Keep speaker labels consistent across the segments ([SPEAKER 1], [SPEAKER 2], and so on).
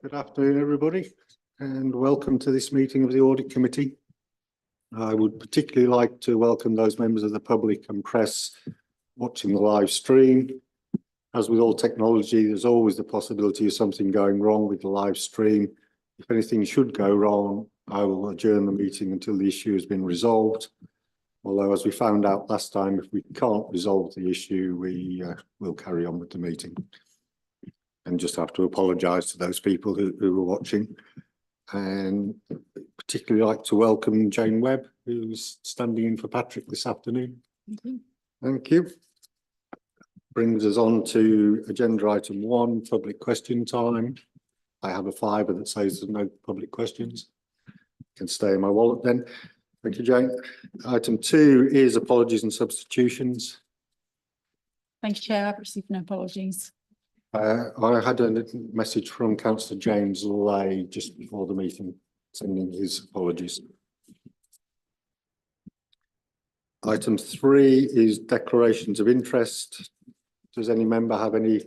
[SPEAKER 1] Good afternoon, everybody, and welcome to this meeting of the Audit Committee. I would particularly like to welcome those members of the public and press watching the live stream. As with all technology, there's always the possibility of something going wrong with the live stream. If anything should go wrong, I will adjourn the meeting until the issue has been resolved. Although, as we found out last time, if we can't resolve the issue, we will carry on with the meeting. And just have to apologise to those people who were watching. And particularly like to welcome Jane Webb, who's standing in for Patrick this afternoon. Thank you. Brings us on to agenda item 1, public question time. I have a fiver that says there's no public questions. Can stay in my wallet then. Thank you, Jane. Item 2 is apologies and substitutions.
[SPEAKER 2] Thank you, Chair. I've received no apologies.
[SPEAKER 1] I had a message from Councillor James Lay just before the meeting, sending his apologies. Item 3 is declarations of interest. Does any member have any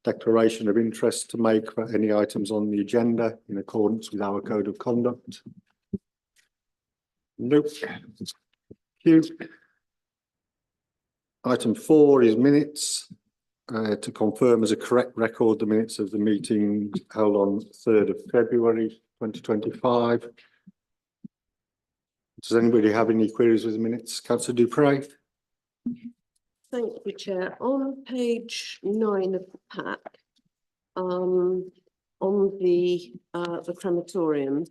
[SPEAKER 1] declaration of interest to make for any items on the agenda in accordance with our code of conduct? Nope. Thank you. Item 4 is minutes. To confirm as a correct record the minutes of the meeting held on 3rd of February 2025. Does anybody have any queries with the minutes? Councillor Dupre.
[SPEAKER 3] Thank you, Chair. On page 9 of the pack, on the crematorium,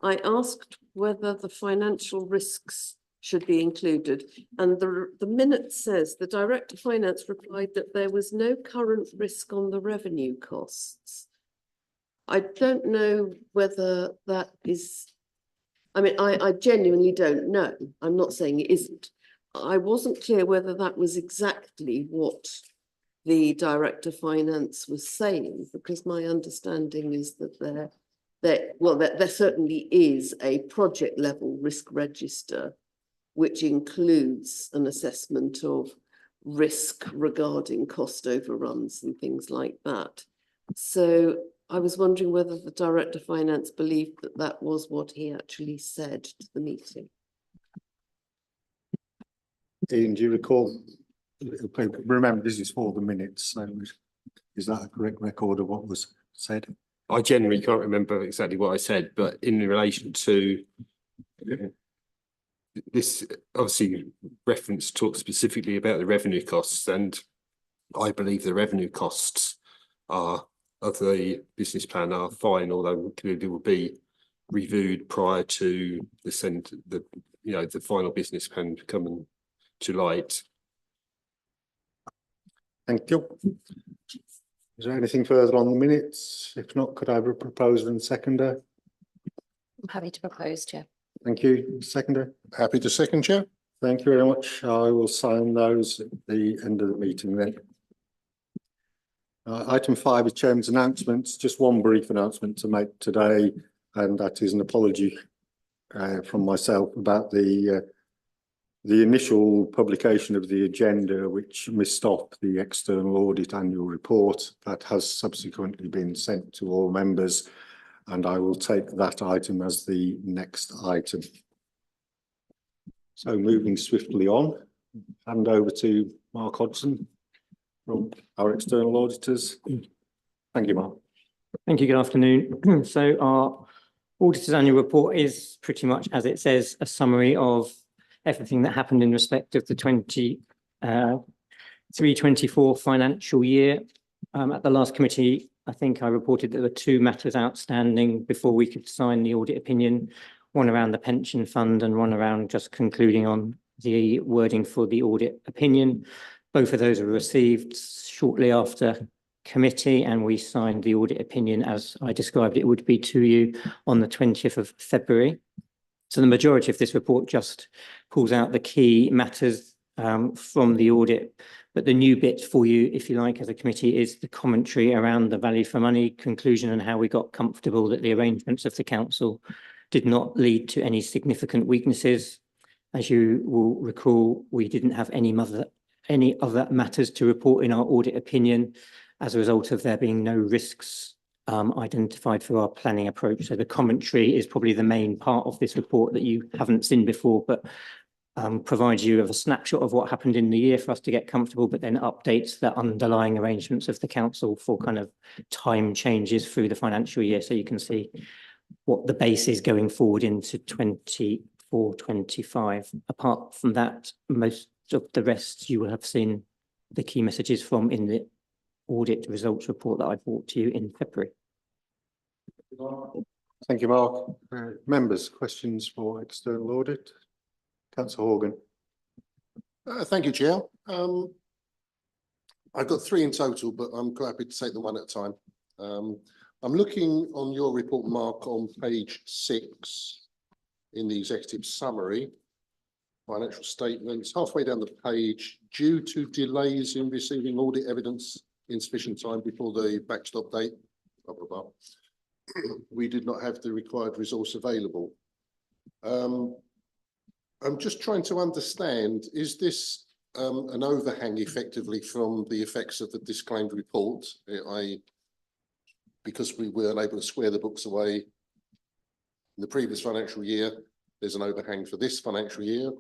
[SPEAKER 3] I asked whether the financial risks should be included, and the minute says the Director of Finance replied that there was no current risk on the revenue costs. I don't know whether that is, I mean, I genuinely don't know. I'm not saying it isn't. I wasn't clear whether that was exactly what the Director of Finance was saying, because my understanding is that there certainly is a project level risk register which includes an assessment of risk regarding cost overruns and things like that. So I was wondering whether the Director of Finance believed that that was what he actually said to the meeting.
[SPEAKER 1] Ian, do you recall? Remember, this is for the minutes, so is that a correct record of what was said?
[SPEAKER 4] I generally can't remember exactly what I said, but in relation to this, obviously reference talks specifically about the revenue costs, and I believe the revenue costs of the business plan are fine, although clearly will be reviewed prior to the final business plan coming to light.
[SPEAKER 1] Thank you. Is there anything further on the minutes? If not, could I have a proposer and seconder?
[SPEAKER 2] I'm happy to propose, Chair.
[SPEAKER 1] Thank you. Seconder?
[SPEAKER 5] Happy to second, Chair.
[SPEAKER 1] Thank you very much. I will sign those at the end of the meeting then. Item 5 is Chairman's announcements. Just one brief announcement to make today, and that is an apology from myself about the initial publication of the agenda, which missed off the external audit annual report. That has subsequently been sent to all members, and I will take that item as the next item. So moving swiftly on, hand over to Mark Hodgson from our external auditors. Thank you, Mark.
[SPEAKER 6] Thank you. Good afternoon. So our auditor's annual report is pretty much, as it says, a summary of everything that happened in respect of the 23-24 financial year. At the last committee, I think I reported that there were 2 matters outstanding before we could sign the audit opinion, one around the pension fund and one around just concluding on the wording for the audit opinion. Both of those were received shortly after committee, and we signed the audit opinion as I described it would be to you on the 20th of February. So the majority of this report just pulls out the key matters from the audit. But the new bit for you, if you like, as a committee, is the commentary around the value for money conclusion and how we got comfortable that the arrangements of the council did not lead to any significant weaknesses. As you will recall, we didn't have any other matters to report in our audit opinion as a result of there being no risks identified through our planning approach. So the commentary is probably the main part of this report that you haven't seen before, but provides you with a snapshot of what happened in the year for us to get comfortable, but then updates the underlying arrangements of the council for kind of time changes through the financial year. So you can see what the base is going forward into 24-25. Apart from that, most of the rest you will have seen the key messages from in the audit results report that I brought to you in February.
[SPEAKER 1] Thank you, Mark. Members, questions for external audit? Councillor Horgan.
[SPEAKER 5] Thank you, Chair. I've got three in total, but I'm quite happy to take them one at a time. I'm looking on your report, Mark, on page 6 in the executive summary, financial statements, halfway down the page, due to delays in receiving audit evidence in sufficient time before the backstop date, blah, blah, blah. We did not have the required resource available. I'm just trying to understand, is this an overhang effectively from the effects of the disclaimed report, because we weren't able to square the books away in the previous financial year, there's an overhang for this financial year?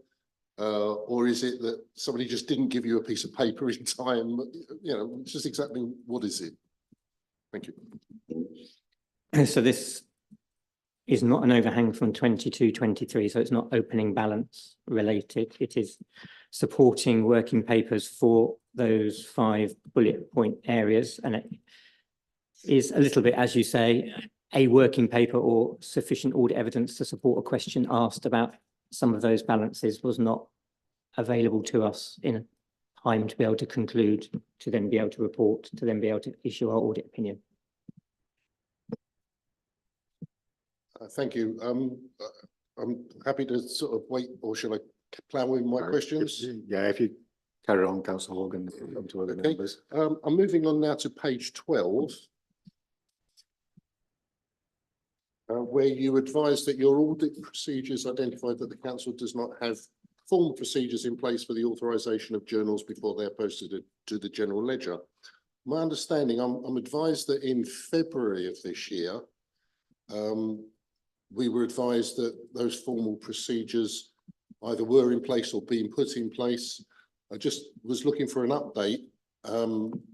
[SPEAKER 5] Or is it that somebody just didn't give you a piece of paper in time? You know, just exactly what is it? Thank you.
[SPEAKER 6] So this is not an overhang from 22-23, so it's not opening balance related. It is supporting working papers for those 5 bullet point areas, and it is a little bit, as you say, a working paper or sufficient audit evidence to support a question asked about some of those balances was not available to us in time to be able to conclude, to then be able to report, to then be able to issue our audit opinion.
[SPEAKER 5] Thank you. I'm happy to sort of wait, or shall I plough with my questions?
[SPEAKER 1] Yeah, if you carry on, Councillor Horgan, come to other members.
[SPEAKER 5] I'm moving on now to page 12, where you advise that your audit procedures identified that the council does not have formal procedures in place for the authorisation of journals before they're posted to the general ledger. My understanding, I'm advised that in February of this year, we were advised that those formal procedures either were in place or being put in place. I just was looking for an update,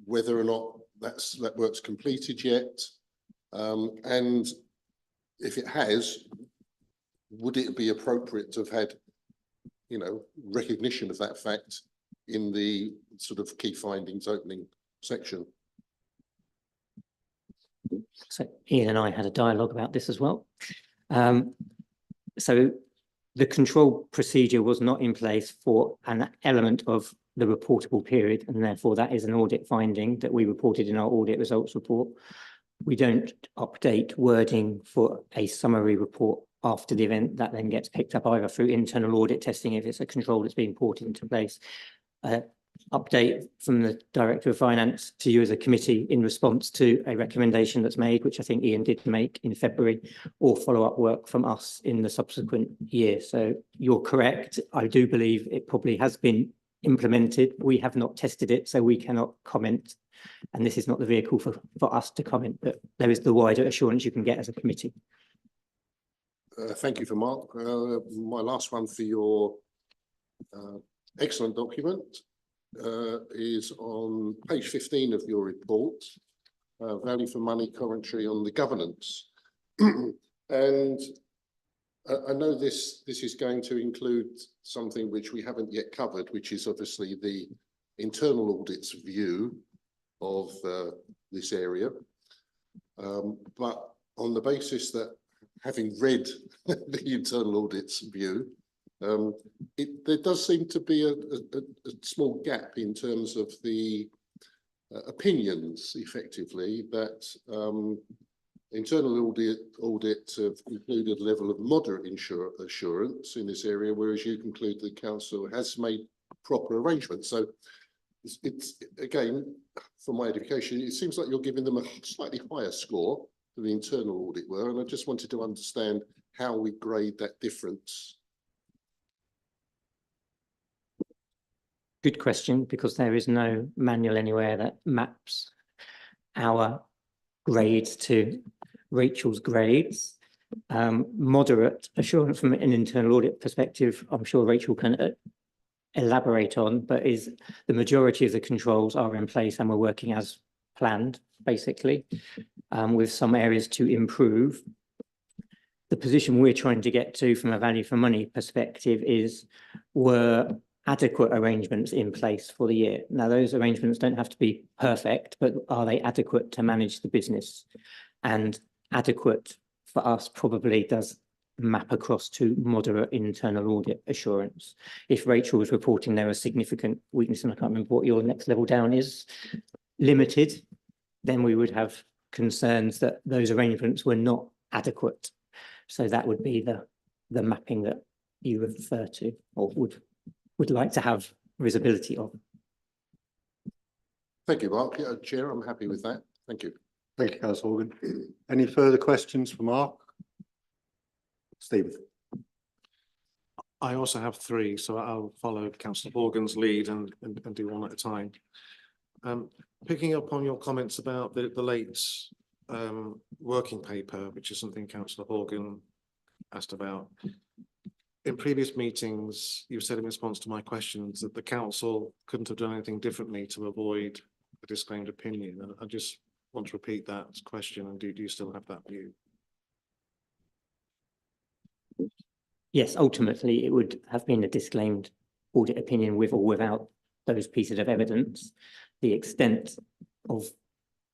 [SPEAKER 5] whether or not that work's completed yet, and if it has, would it be appropriate to have had, you know, recognition of that fact in the sort of key findings opening section?
[SPEAKER 6] So Ian and I had a dialogue about this as well. So the control procedure was not in place for an element of the reportable period, and therefore that is an audit finding that we reported in our audit results report. We don't update wording for a summary report after the event. That then gets picked up either through internal audit testing if it's a control that's being brought into place. Update from the Director of Finance to you as a committee in response to a recommendation that's made, which I think Ian did make in February, or follow-up work from us in the subsequent year. So you're correct. I do believe it probably has been implemented. We have not tested it, so we cannot comment. And this is not the vehicle for us to comment, but there is the wider assurance you can get as a committee.
[SPEAKER 5] Thank you, Mark. My last one for your excellent document is on page 15 of your report, value for money commentary on the governance. And I know this is going to include something which we haven't yet covered, which is obviously the internal audit's view of this area. But on the basis that, having read the internal audit's view, there does seem to be a small gap in terms of the opinions, effectively, that internal audit have concluded a level of moderate assurance in this area, whereas you conclude the council has made proper arrangements. So it's again, for my education, it seems like you're giving them a slightly higher score than the internal audit were, and I just wanted to understand how we grade that difference.
[SPEAKER 6] Good question, because there is no manual anywhere that maps our grades to Rachel's grades. Moderate assurance from an internal audit perspective, I'm sure Rachel can elaborate on, but is the majority of the controls are in place and we're working as planned, basically, with some areas to improve. The position we're trying to get to from a value for money perspective is, were adequate arrangements in place for the year? Now, those arrangements don't have to be perfect, but are they adequate to manage the business? And adequate for us probably does map across to moderate internal audit assurance. If Rachel was reporting there a significant weakness, and I can't remember what your next level down is, limited, then we would have concerns that those arrangements were not adequate. So that would be the mapping that you refer to, or would like to have visibility of.
[SPEAKER 5] Thank you, Mark. Yeah, Chair, I'm happy with that. Thank you.
[SPEAKER 1] Thank you, Councillor Horgan. Any further questions for Mark? Stephen?
[SPEAKER 7] I also have three, so I'll follow Councillor Horgan's lead and do one at a time. Picking up on your comments about the late working paper, which is something Councillor Horgan asked about. In previous meetings, you've said in response to my questions that the council couldn't have done anything differently to avoid a disclaimed opinion. And I just want to repeat that question, and do you still have that view?
[SPEAKER 6] Yes, ultimately, it would have been a disclaimed audit opinion with or without those pieces of evidence. The extent of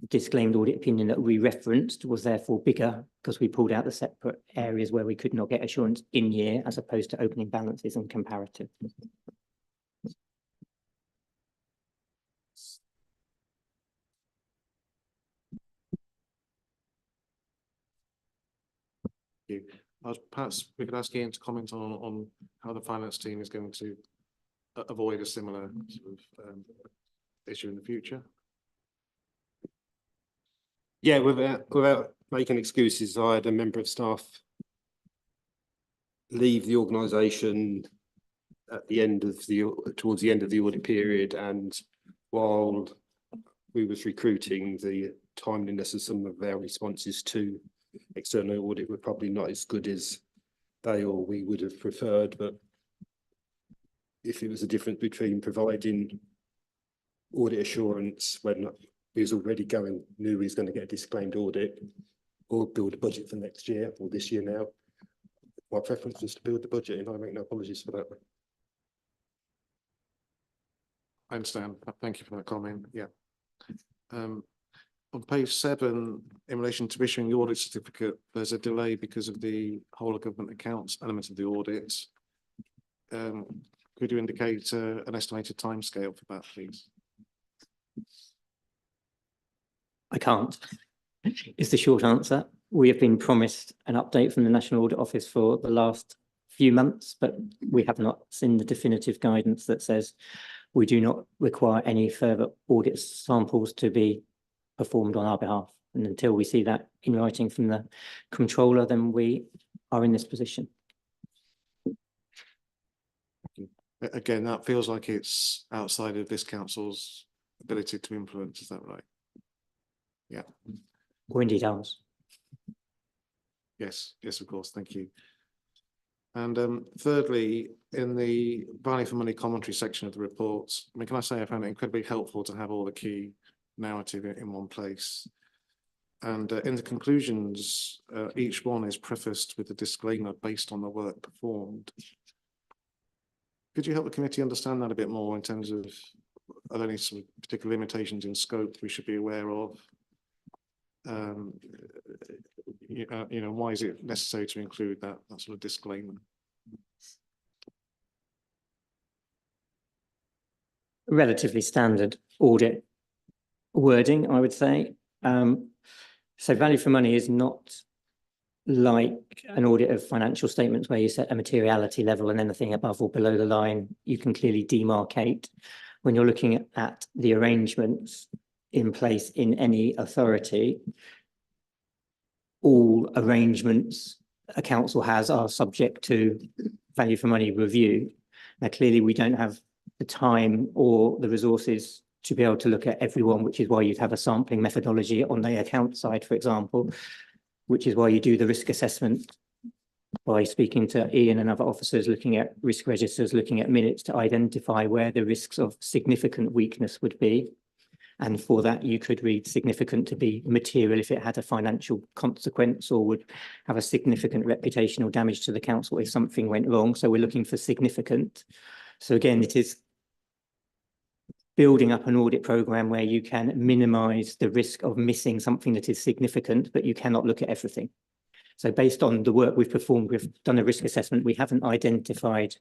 [SPEAKER 6] disclaimed audit opinion that we referenced was therefore bigger because we pulled out the separate areas where we could not get assurance in year, as opposed to opening balances and comparative.
[SPEAKER 7] Perhaps we could ask Ian to comment on how the finance team is going to avoid a similar sort of issue in the future.
[SPEAKER 4] Yeah, without making excuses, I had a member of staff leave the organisation at the end of towards the end of the audit period, and while we was recruiting, the timeliness of some of their responses to external audit were probably not as good as they or we would have preferred. But if it was a difference between providing audit assurance when he was already knew he was going to get a disclaimed audit, or build a budget for next year or this year now, my preference was to build the budget, and I make no apologies for that.
[SPEAKER 7] I understand. Thank you for that comment. Yeah. On page 7, in relation to issuing the audit certificate, there's a delay because of the whole of government accounts element of the audit. Could you indicate an estimated timescale for that, please?
[SPEAKER 6] I can't, is the short answer. We have been promised an update from the National Audit Office for the last few months, but we have not seen the definitive guidance that says we do not require any further audit samples to be performed on our behalf. And until we see that in writing from the controller, then we are in this position.
[SPEAKER 7] Again, that feels like it's outside of this council's ability to influence. Is that right? Yeah.
[SPEAKER 6] Or indeed ours.
[SPEAKER 7] Yes, of course. Thank you. And thirdly, in the value for money commentary section of the report, I mean, can I say I found it incredibly helpful to have all the key narrative in one place. And in the conclusions, each one is prefaced with a disclaimer based on the work performed. Could you help the committee understand that a bit more in terms of, are there any sort of particular limitations in scope we should be aware of? You know, why is it necessary to include that sort of disclaimer?
[SPEAKER 6] Relatively standard audit wording, I would say. So value for money is not like an audit of financial statements where you set a materiality level and anything above or below the line you can clearly demarcate. When you're looking at the arrangements in place in any authority, all arrangements a council has are subject to value for money review. Now, clearly we don't have the time or the resources to be able to look at everyone, which is why you'd have a sampling methodology on the account side, for example, which is why you do the risk assessment by speaking to Ian and other officers, looking at risk registers, looking at minutes to identify where the risks of significant weakness would be. And for that, you could read significant to be material if it had a financial consequence or would have a significant reputational damage to the council if something went wrong. So we're looking for significant. So again, it is building up an audit program where you can minimize the risk of missing something that is significant, but you cannot look at everything. So based on the work we've performed, we've done a risk assessment. We haven't identified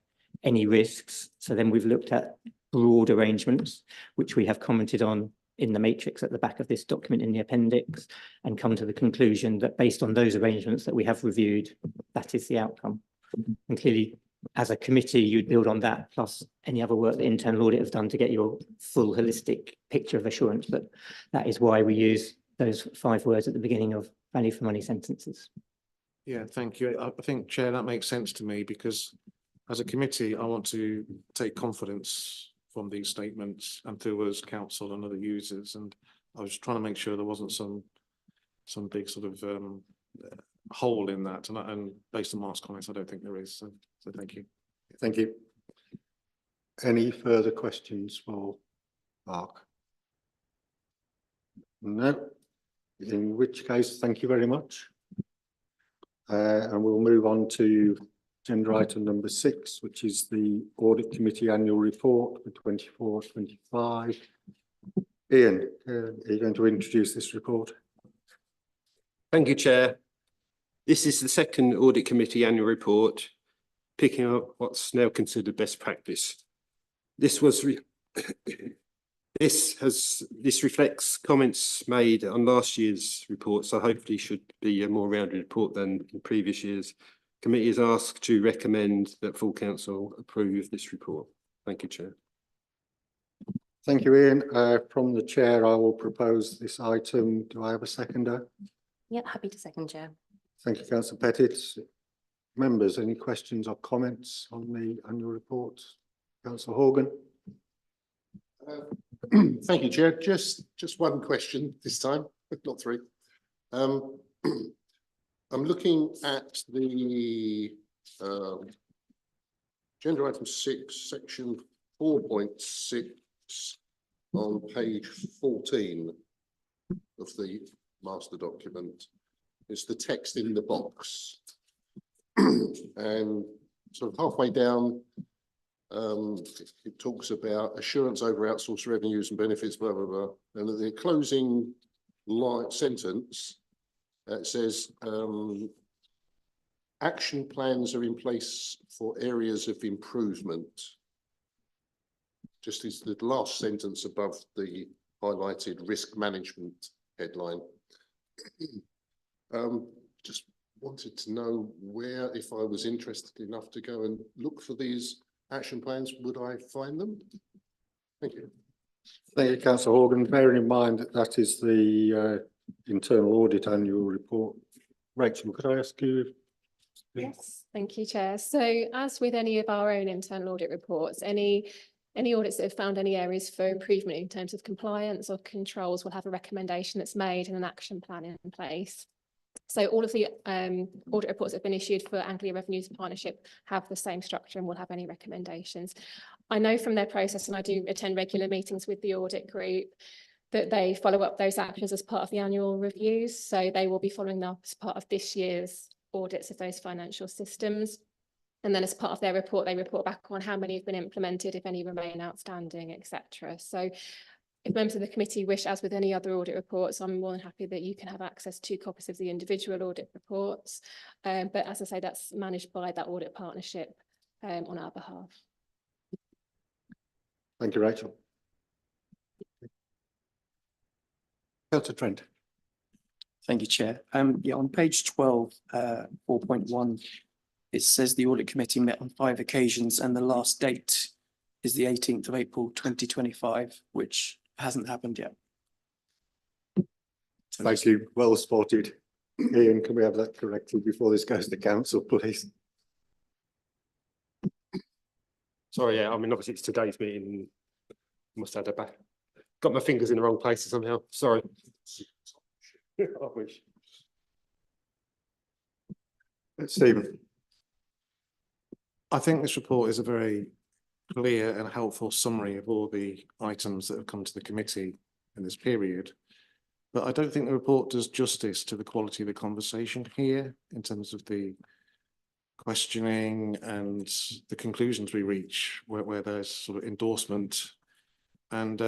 [SPEAKER 6] any risks. So then we've looked at broad arrangements, which we have commented on in the matrix at the back of this document in the appendix, and come to the conclusion that based on those arrangements that we have reviewed, that is the outcome. And clearly, as a committee, you'd build on that, plus any other work the internal audit have done to get your full holistic picture of assurance. But that is why we use those 5 words at the beginning of value for money sentences.
[SPEAKER 7] Yeah, thank you. I think, Chair, that makes sense to me because as a committee, I want to take confidence from these statements and through us, council and other users. And I was trying to make sure there wasn't some big sort of hole in that. And based on Mark's comments, I don't think there is. So thank you.
[SPEAKER 1] Thank you. Any further questions for Mark? No, in which case, thank you very much. And we'll move on to agenda item number 6, which is the Audit Committee Annual Report for 24-25. Ian, are you going to introduce this report?
[SPEAKER 4] Thank you, Chair. This is the second Audit Committee Annual Report, picking up what's now considered best practice. This reflects comments made on last year's report, so hopefully should be a more rounded report than in previous years. Committee is asked to recommend that full council approve this report. Thank you, Chair.
[SPEAKER 1] Thank you, Ian. From the chair, I will propose this item. Do I have a seconder?
[SPEAKER 8] Yeah, happy to second, Chair.
[SPEAKER 1] Thank you, Councillor Pettit. Members, any questions or comments on the annual report? Councillor Horgan.
[SPEAKER 5] Thank you, Chair. Just one question this time, not 3. I'm looking at the agenda item 6, section 4.6 on page 14 of the master document. It's the text in the box. And sort of halfway down, it talks about assurance over outsourced revenues and benefits, blah, blah, blah. And at the closing line sentence, it says, action plans are in place for areas of improvement. Just is the last sentence above the highlighted risk management headline. Just wanted to know where, if I was interested enough to go and look for these action plans, would I find them? Thank you.
[SPEAKER 1] Thank you, Councillor Horgan. Bearing in mind that that is the internal audit annual report. Rachel, could I ask you?
[SPEAKER 9] Yes, thank you, Chair. So as with any of our own internal audit reports, any audits that have found any areas for improvement in terms of compliance or controls will have a recommendation that's made and an action plan in place. So all of the audit reports that have been issued for Anglia Revenues Partnership have the same structure and will have any recommendations. I know from their process, and I do attend regular meetings with the audit group, that they follow up those actions as part of the annual reviews. So they will be following up as part of this year's audits of those financial systems. And then as part of their report, they report back on how many have been implemented, if any remain outstanding, etc. So if members of the committee wish, as with any other audit reports, I'm more than happy that you can have access to copies of the individual audit reports. But as I say, that's managed by that audit partnership on our behalf.
[SPEAKER 1] Thank you, Rachel. Councillor Trent.
[SPEAKER 10] Thank you, Chair. Yeah, on page 12, 4.1, it says the audit committee met on 5 occasions and the last date is the 18th of April 2025, which hasn't happened yet. So
[SPEAKER 1] Thank you. Well spotted. Ian, can we have that corrected before this goes to council, please?
[SPEAKER 4] Sorry, yeah, I mean, obviously it's today's meeting. Must add a got my fingers in the wrong places somehow, sorry. I wish.
[SPEAKER 1] Stephen,
[SPEAKER 7] I think this report is a very clear and helpful summary of all the items that have come to the committee in this period. But I don't think the report does justice to the quality of the conversation here in terms of the questioning and the conclusions we reach where there's sort of endorsement. And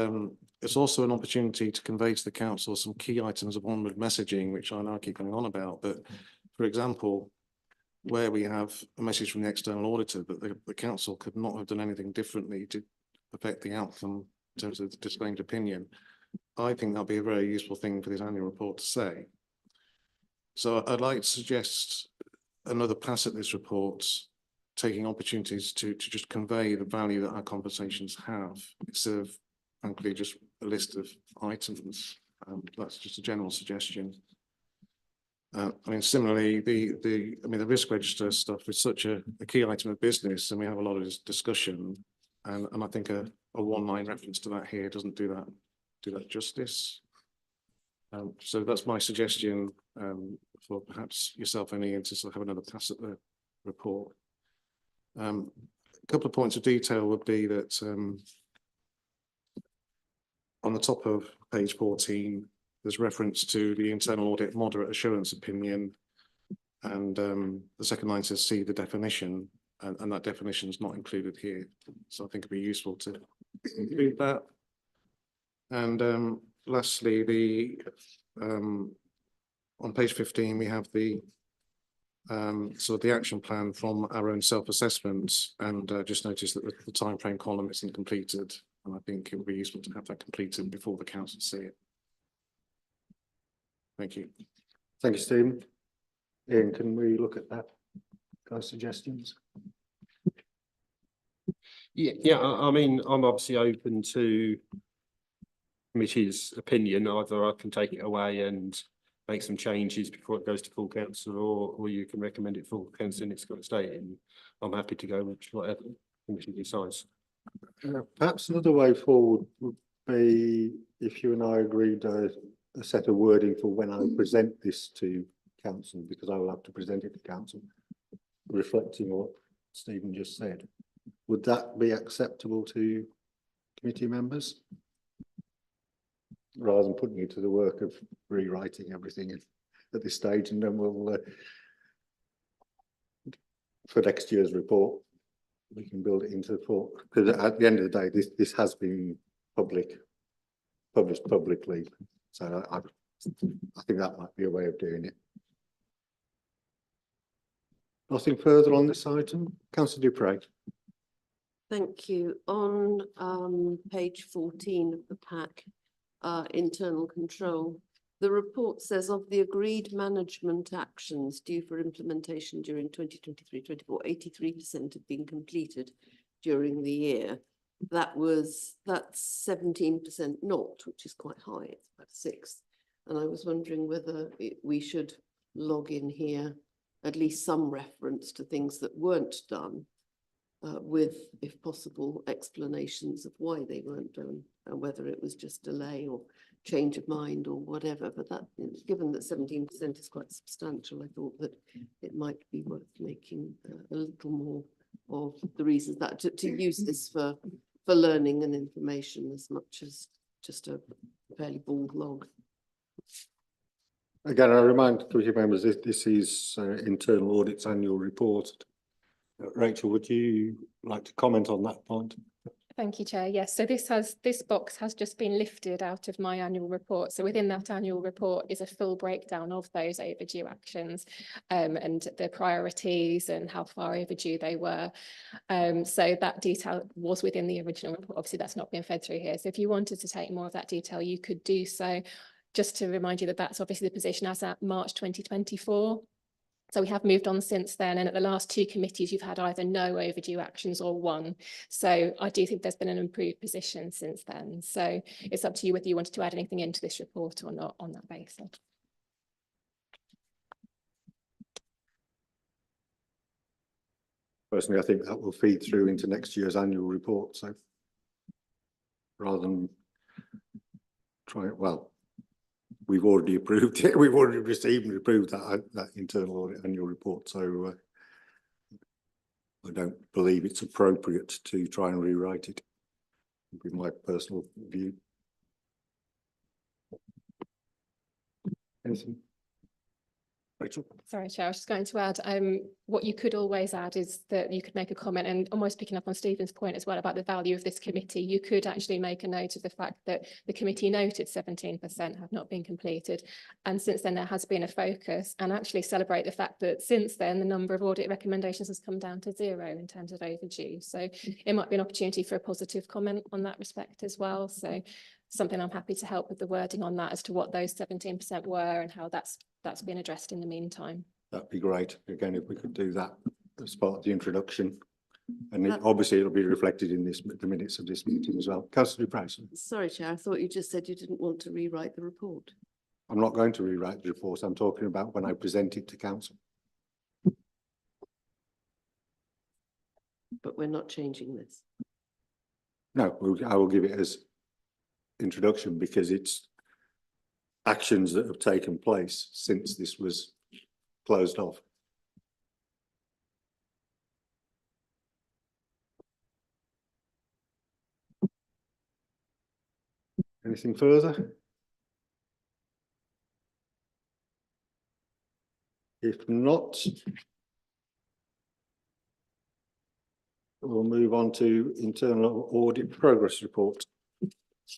[SPEAKER 7] it's also an opportunity to convey to the council some key items of onward messaging, which I know I keep going on about. But for example, where we have a message from the external auditor that the council could not have done anything differently to affect the outcome in terms of the disclaimed opinion, I think that'll be a very useful thing for this annual report to say. So I'd like to suggest another pass at this report, taking opportunities to just convey the value that our conversations have, instead of frankly just a list of items. That's just a general suggestion. I mean, similarly, the risk register stuff is such a key item of business, and we have a lot of this discussion, and I think a one-line reference to that here doesn't do that justice. So that's my suggestion for perhaps yourself, Annie, and to sort of have another pass at the report. A couple of points of detail would be that on the top of page 14, there's reference to the internal audit moderate assurance opinion, and the second line says see the definition, and that definition is not included here. So I think it'd be useful to include that. And lastly, on page 15, we have the sort of the action plan from our own self-assessment, and just noticed that the timeframe column isn't completed, and I think it would be useful to have that completed before the council see it. Thank you.
[SPEAKER 1] thank you, Stephen. Ian, can we look at that? Those suggestions?
[SPEAKER 4] Yeah, I mean, I'm obviously open to committee's opinion. Either I can take it away and make some changes before it goes to full council, or you can recommend it full council and it's got to stay in. I'm happy to go with whatever committee decides.
[SPEAKER 1] Perhaps another way forward would be if you and I agreed a set of wording for when I present this to council, because I will have to present it to council, reflecting what Stephen just said. Would that be acceptable to committee members? Rather than putting you to the work of rewriting everything at this stage, and then we'll, for next year's report, we can build it into the report. Because at the end of the day, this has been published publicly. So I think that might be a way of doing it. Nothing further on this item. Councillor Dupre.
[SPEAKER 3] Thank you. On page 14 of the pack, internal control, the report says of the agreed management actions due for implementation during 2023-24, 83% have been completed during the year. That's 17% not, which is quite high. It's about 6. And I was wondering whether we should log in here at least some reference to things that weren't done, with, if possible, explanations of why they weren't done, and whether it was just delay or change of mind or whatever. But that, given that 17% is quite substantial, I thought that it might be worth making a little more of the reasons that to use this for learning and information as much as just a fairly bald log.
[SPEAKER 1] Again, I remind committee members this is internal audit's annual report. Rachel, would you like to comment on that point?
[SPEAKER 9] Thank you, Chair. Yes, so this box has just been lifted out of my annual report. So within that annual report is a full breakdown of those overdue actions, and the priorities and how far overdue they were. So that detail was within the original report. Obviously, that's not been fed through here. So if you wanted to take more of that detail, you could do so. Just to remind you that that's obviously the position as at March 2024. So we have moved on since then, and at the last 2 committees, you've had either no overdue actions or 1. So I do think there's been an improved position since then. So it's up to you whether you wanted to add anything into this report or not on that basis.
[SPEAKER 1] Personally, I think that will feed through into next year's annual report. So rather than try, well, we've already approved it. We've already received and approved that internal audit annual report. So I don't believe it's appropriate to try and rewrite it. Would be my personal view. Anything? Rachel?
[SPEAKER 9] Sorry, Chair, I was just going to add, what you could always add is that you could make a comment, and almost picking up on Stephen's point as well about the value of this committee, you could actually make a note of the fact that the committee noted 17% have not been completed. And since then there has been a focus, and actually celebrate the fact that since then the number of audit recommendations has come down to 0 in terms of overdue. So it might be an opportunity for a positive comment on that respect as well. So something I'm happy to help with the wording on that as to what those 17% were and how that's been addressed in the meantime.
[SPEAKER 1] That'd be great. Again, if we could do that as part of the introduction. And obviously it'll be reflected in the minutes of this meeting as well. Councillor Price.
[SPEAKER 3] Sorry, Chair, I thought you just said you didn't want to rewrite the report.
[SPEAKER 1] I'm not going to rewrite the report. I'm talking about when I present it to council.
[SPEAKER 3] But we're not changing this.
[SPEAKER 1] No, I will give it as introduction because it's actions that have taken place since this was closed off. Anything further? If not, we'll move on to internal audit progress report.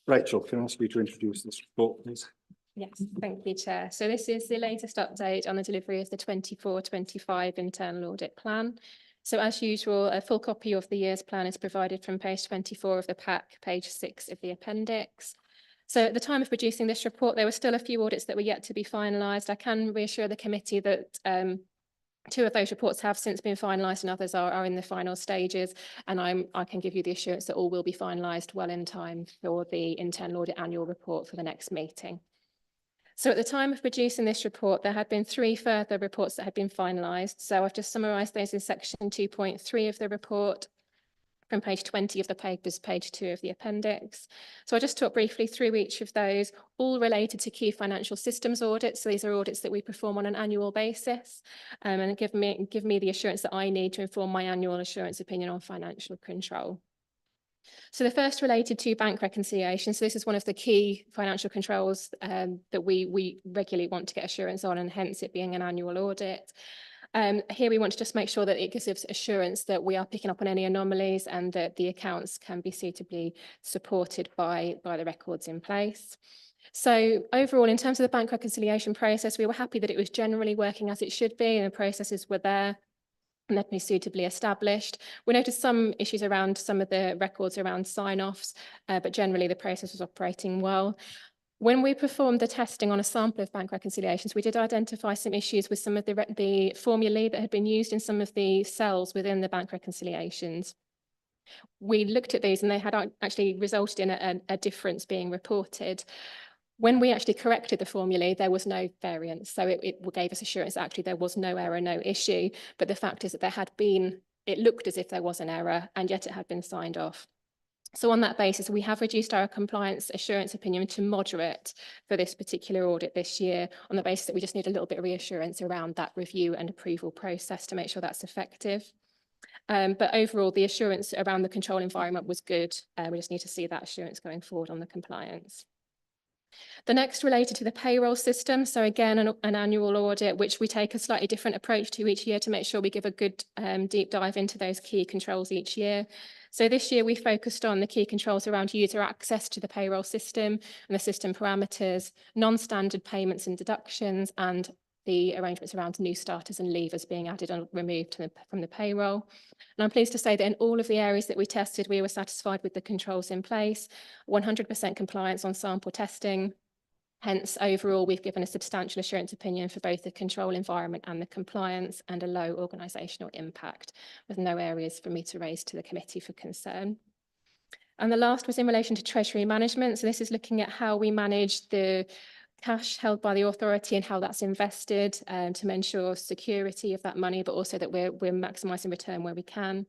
[SPEAKER 1] Rachel, can I ask you to introduce this report, please?
[SPEAKER 9] Yes, thank you, Chair. So this is the latest update on the delivery of the 24-25 internal audit plan. So as usual, a full copy of the year's plan is provided from page 24 of the pack, page 6 of the appendix. So at the time of producing this report, there were still a few audits that were yet to be finalised. I can reassure the committee that 2 of those reports have since been finalised and others are in the final stages. And I can give you the assurance that all will be finalised well in time for the internal audit annual report for the next meeting. So at the time of producing this report, there had been 3 further reports that had been finalised. So I've just summarised those in section 2.3 of the report from page 20 of the papers, page 2 of the appendix. So I'll just talk briefly through each of those, all related to key financial systems audits. So these are audits that we perform on an annual basis and give me the assurance that I need to inform my annual assurance opinion on financial control. So the first related to bank reconciliation. So this is one of the key financial controls that we regularly want to get assurance on, and hence it being an annual audit. Here we want to just make sure that it gives us assurance that we are picking up on any anomalies and that the accounts can be suitably supported by the records in place. So overall, in terms of the bank reconciliation process, we were happy that it was generally working as it should be and the processes were there and they'd be suitably established. We noticed some issues around some of the records around sign-offs, but generally the process was operating well. When we performed the testing on a sample of bank reconciliations, we did identify some issues with some of the formulae that had been used in some of the cells within the bank reconciliations. We looked at these and they had actually resulted in a difference being reported. When we actually corrected the formulae, there was no variance. So it gave us assurance that actually there was no error, no issue. But the fact is that it looked as if there was an error and yet it had been signed off. So on that basis, we have reduced our compliance assurance opinion to moderate for this particular audit this year on the basis that we just need a little bit of reassurance around that review and approval process to make sure that's effective. But overall, the assurance around the control environment was good. We just need to see that assurance going forward on the compliance. The next related to the payroll system. So again, an annual audit, which we take a slightly different approach to each year to make sure we give a good deep dive into those key controls each year. So this year we focused on the key controls around user access to the payroll system and the system parameters, non-standard payments and deductions, and the arrangements around new starters and leavers being added and removed from the payroll. And I'm pleased to say that in all of the areas that we tested, we were satisfied with the controls in place, 100% compliance on sample testing. Hence, overall, we've given a substantial assurance opinion for both the control environment and the compliance, and a low organisational impact, with no areas for me to raise to the committee for concern. And the last was in relation to treasury management. So this is looking at how we manage the cash held by the authority and how that's invested to ensure security of that money, but also that we're maximising return where we can.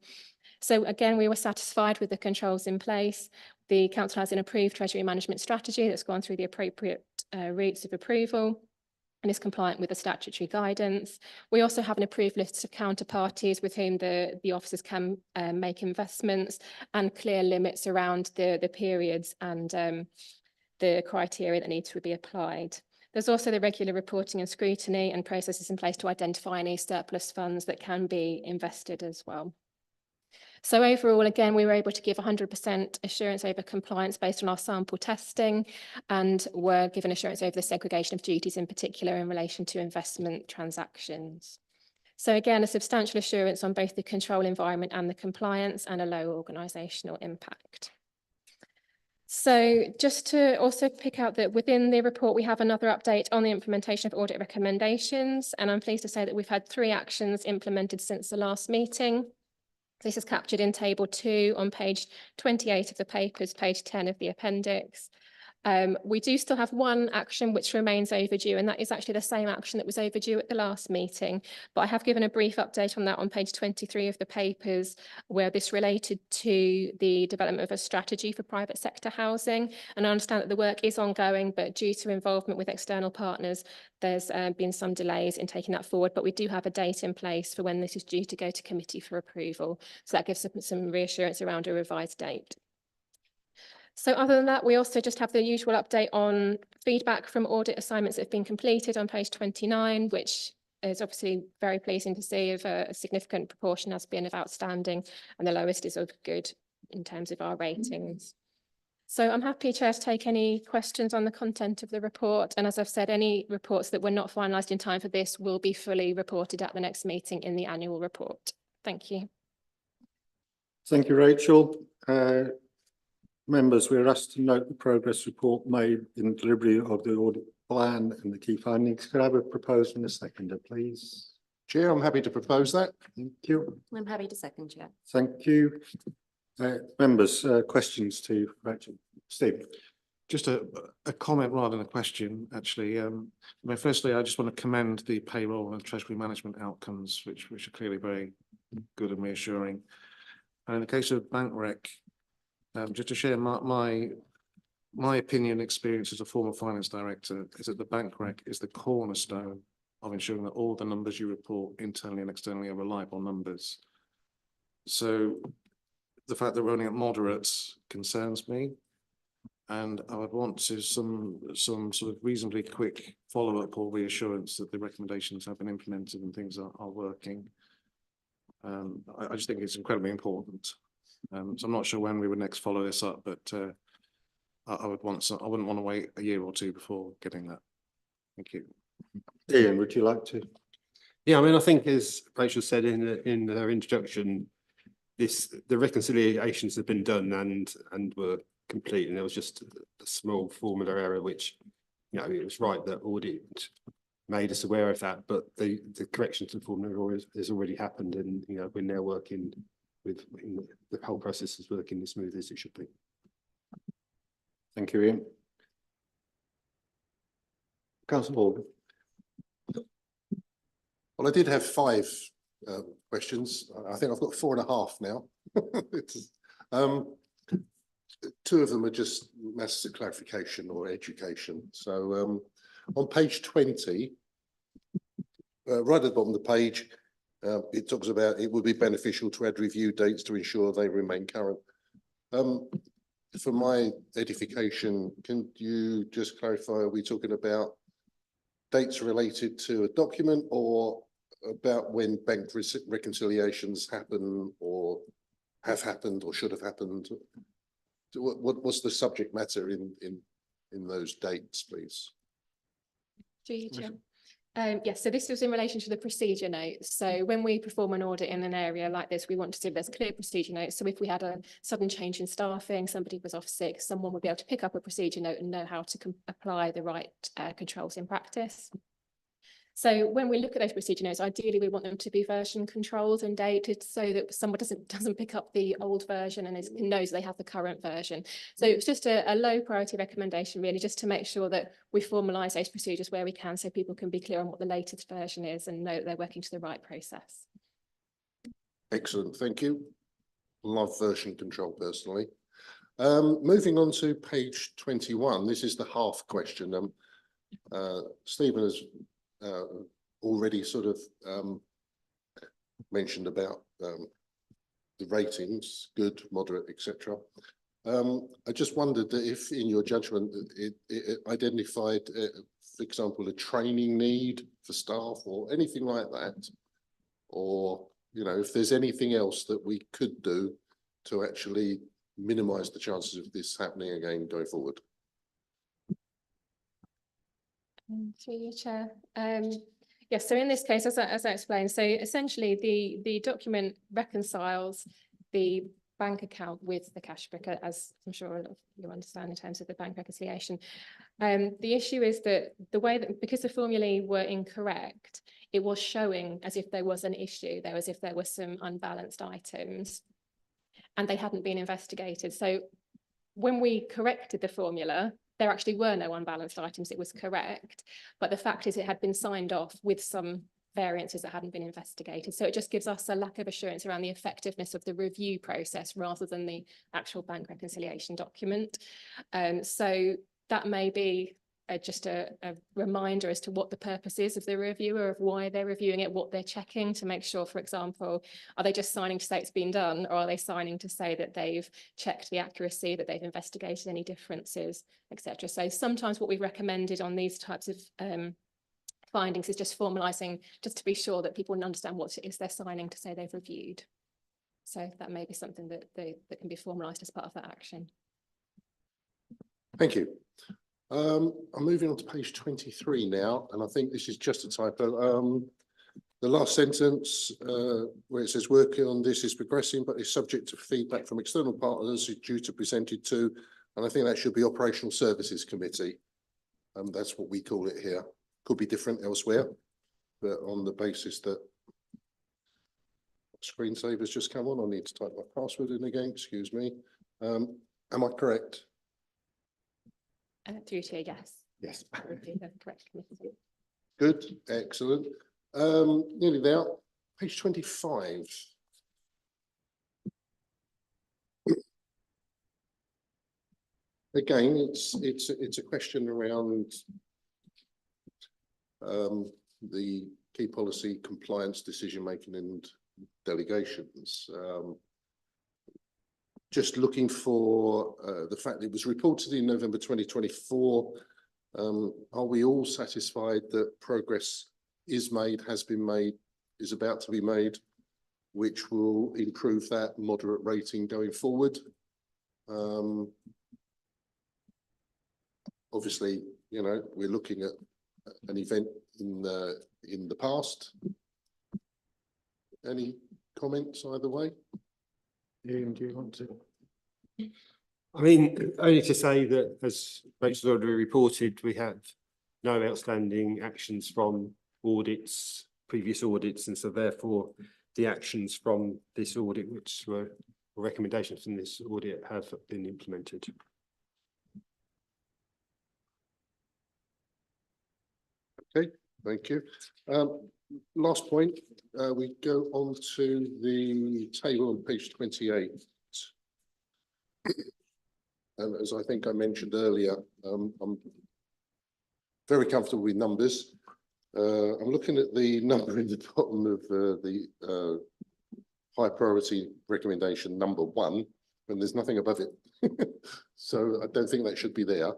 [SPEAKER 9] So again, we were satisfied with the controls in place. The council has an approved treasury management strategy that's gone through the appropriate routes of approval and is compliant with the statutory guidance. We also have an approved list of counterparties with whom the officers can make investments, and clear limits around the periods and the criteria that need to be applied. There's also the regular reporting and scrutiny and processes in place to identify any surplus funds that can be invested as well. So overall, again, we were able to give 100% assurance over compliance based on our sample testing, and were given assurance over the segregation of duties in particular in relation to investment transactions. So again, a substantial assurance on both the control environment and the compliance, and a low organisational impact. So just to also pick out that within the report, we have another update on the implementation of audit recommendations. And I'm pleased to say that we've had 3 actions implemented since the last meeting. This is captured in table 2 on page 28 of the papers, page 10 of the appendix. We do still have 1 action which remains overdue, and that is actually the same action that was overdue at the last meeting. But I have given a brief update on that on page 23 of the papers, where this related to the development of a strategy for private sector housing. And I understand that the work is ongoing, but due to involvement with external partners, there's been some delays in taking that forward. But we do have a date in place for when this is due to go to committee for approval. So that gives some reassurance around a revised date. So other than that, we also just have the usual update on feedback from audit assignments that have been completed on page 29, which is obviously very pleasing to see of a significant proportion has been of outstanding, and the lowest is of good in terms of our ratings. So I'm happy, Chair, to take any questions on the content of the report. And as I've said, any reports that were not finalised in time for this will be fully reported at the next meeting in the annual report. Thank you.
[SPEAKER 1] Thank you, Rachel. Members, we're asked to note the progress report made in delivery of the audit plan and the key findings. Could I have a proposal and a seconder, please?
[SPEAKER 5] Chair, I'm happy to propose that.
[SPEAKER 1] Thank you.
[SPEAKER 8] I'm happy to second, Chair.
[SPEAKER 1] Thank you. Members, questions to Rachel? Steve?
[SPEAKER 7] Just a comment rather than a question, actually. Firstly, I just want to commend the payroll and treasury management outcomes, which are clearly very good and reassuring. And in the case of Bank Rec, just to share my opinion and experience as a former finance director, is that the Bank Rec is the cornerstone of ensuring that all the numbers you report internally and externally are reliable numbers. So the fact that we're running at moderates concerns me, and I would want to some sort of reasonably quick follow-up or reassurance that the recommendations have been implemented and things are working. I just think it's incredibly important. So I'm not sure when we would next follow this up, but I wouldn't want to wait a year or 2 before getting that. Thank you.
[SPEAKER 1] Ian, would you like to?
[SPEAKER 4] Yeah, I mean, I think as Rachel said in her introduction, the reconciliations have been done and were complete, and there was just a small formula error, which, you know, it was right that audit made us aware of that, but the correction to the formula error has already happened, and you know, we're now working with the whole process is working as smooth as it should be.
[SPEAKER 1] Thank you, Ian. Councillor Morgan.
[SPEAKER 5] Well, I did have 5 questions. I think I've got 4.5 now. It's, 2 of them are just matters of clarification or education. So on page 20, right at the bottom of the page, it talks about it would be beneficial to add review dates to ensure they remain current. For my edification, can you just clarify, are we talking about dates related to a document or about when bank reconciliations happen or have happened or should have happened? What's the subject matter in those dates, please?
[SPEAKER 9] Yes, so this was in relation to the procedure notes. So when we perform an audit in an area like this, we want to see there's clear procedure notes. So if we had a sudden change in staffing, somebody was off sick, someone would be able to pick up a procedure note and know how to apply the right controls in practice. So when we look at those procedure notes, ideally we want them to be version controlled and dated so that someone doesn't pick up the old version and knows they have the current version. So it's just a low priority recommendation, really, just to make sure that we formalise those procedures where we can, so people can be clear on what the latest version is and know that they're working to the right process.
[SPEAKER 5] Excellent, thank you. love version control personally. Moving on to page 21, this is the half question. Stephen has already sort of mentioned about the ratings, good, moderate, etc. I just wondered that if in your judgment it identified, for example, a training need for staff or anything like that, or, you know, if there's anything else that we could do to actually minimise the chances of this happening again going forward.
[SPEAKER 9] Through you, Chair. Yes, so in this case, as I explained, so essentially the document reconciles the bank account with the cash book, as I'm sure a lot of you understand in terms of the bank reconciliation. The issue is that the way that, because the formulae were incorrect, it was showing as if there was an issue, as if there were some unbalanced items, and they hadn't been investigated. So when we corrected the formula, there actually were no unbalanced items, it was correct. But the fact is it had been signed off with some variances that hadn't been investigated. So it just gives us a lack of assurance around the effectiveness of the review process rather than the actual bank reconciliation document. So that may be just a reminder as to what the purpose is of the reviewer, of why they're reviewing it, what they're checking to make sure, for example, are they just signing to say it's been done, or are they signing to say that they've checked the accuracy, that they've investigated any differences, etc. So sometimes what we've recommended on these types of findings is just formalising, just to be sure that people understand what it is they're signing to say they've reviewed. So that may be something that can be formalised as part of that action.
[SPEAKER 5] Thank you. I'm moving on to page 23 now, and I think this is just a typo. The last sentence where it says working on this is progressing, but is subject to feedback from external partners is due to presented to, and I think that should be Operational Services Committee. That's what we call it here. Could be different elsewhere, but on the basis that screensaver's just come on, I need to type my password in again, excuse me. Am I correct?
[SPEAKER 9] Through to yes.
[SPEAKER 5] Yes.
[SPEAKER 9] Correct.
[SPEAKER 5] Good, excellent. Nearly there. Page 25. Again, it's a question around the key policy compliance decision making and delegations. Just looking for the fact that it was reported in November 2024. Are we all satisfied that progress is made, has been made, is about to be made, which will improve that moderate rating going forward? Obviously, you know, we're looking at an event in the past. Any comments either way?
[SPEAKER 1] Ian, do you want to?
[SPEAKER 4] I mean, only to say that, as Rachel's already reported, we have no outstanding actions from audits, previous audits, and so therefore the actions from this audit, which were recommendations from this audit, have been implemented.
[SPEAKER 5] Okay, thank you. Last point, we go on to the table on page 28. And as I think I mentioned earlier, I'm very comfortable with numbers. I'm looking at the number in the bottom of the high priority recommendation number 1, and there's nothing above it. So I don't think that should be there.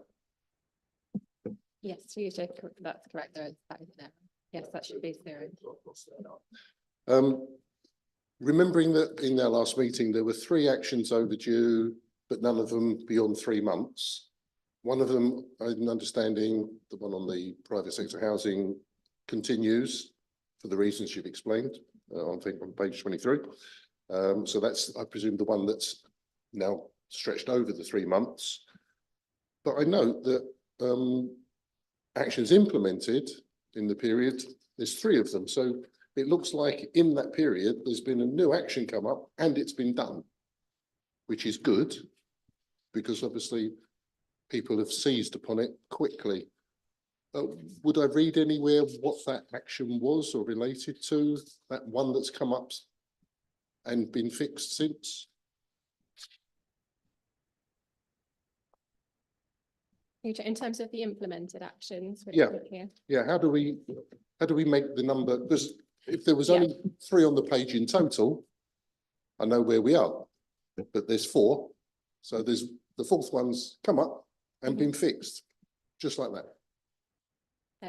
[SPEAKER 9] Yes, that's correct. That is there. Yes, that should be 0.
[SPEAKER 5] Remembering that in our last meeting, there were 3 actions overdue, but none of them beyond 3 months. One of them, I'm understanding, the one on the private sector housing, continues for the reasons you've explained, I think on page 23. So that's, I presume, the one that's now stretched over the 3 months. But I note that actions implemented in the period, there's 3 of them. So it looks like in that period, there's been a new action come up and it's been done, which is good, because obviously people have seized upon it quickly. Would I read anywhere what that action was or related to, that one that's come up and been fixed since?
[SPEAKER 9] In terms of the implemented actions. which
[SPEAKER 5] Yeah.
[SPEAKER 9] are here.
[SPEAKER 5] Yeah, how do we make the number? Because if there was
[SPEAKER 9] Yeah.
[SPEAKER 5] only 3 on the page in total, I know where we are, but there's 4. So there's the 4th one's come up and been fixed, just like that.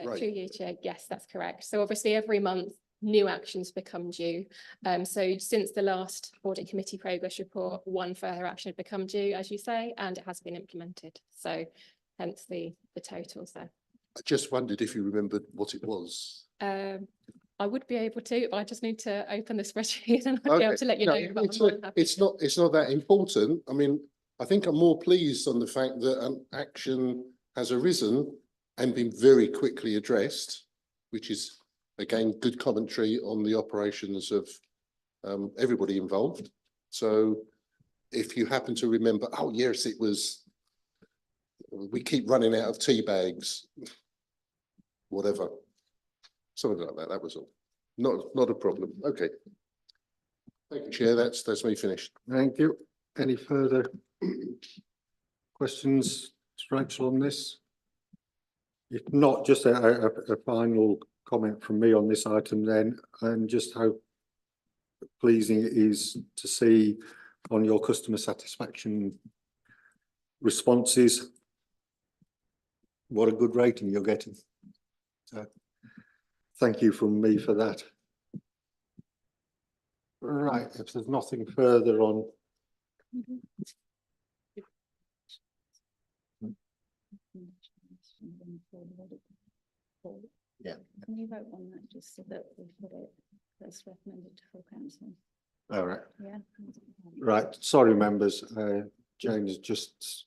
[SPEAKER 5] Right.
[SPEAKER 9] Through you, Chair. Yes, that's correct. So obviously every month, new actions become due. So since the last audit committee progress report, 1 further action had become due, as you say, and it has been implemented. So hence the totals there.
[SPEAKER 5] I just wondered if you remembered what it was.
[SPEAKER 9] I would be able to, but I just need to open the spreadsheet and I'll be able
[SPEAKER 5] Okay.
[SPEAKER 9] to let you
[SPEAKER 5] No,
[SPEAKER 9] know. but I'm
[SPEAKER 5] it's
[SPEAKER 9] more
[SPEAKER 5] not-
[SPEAKER 9] than happy
[SPEAKER 5] it's
[SPEAKER 9] to.
[SPEAKER 5] not, it's not that important. I mean, I think I'm more pleased on the fact that an action has arisen and been very quickly addressed, which is, again, good commentary on the operations of everybody involved. So if you happen to remember, oh, yes, it was, we keep running out of tea bags, whatever. Something like that, that was all. Not a problem. Okay. Thank you, Chair. That's me finished.
[SPEAKER 1] Thank you. Any further questions, Rachel, on this? If not, just a final comment from me on this item then, and just how pleasing it is to see on your customer satisfaction responses what a good rating you're getting. So thank you from me for that. Right, if there's nothing further on. Yeah.
[SPEAKER 2] Can you vote on that just so that we've got it that's recommended to full council?
[SPEAKER 1] All right.
[SPEAKER 2] Yeah.
[SPEAKER 1] Right, sorry, members, James just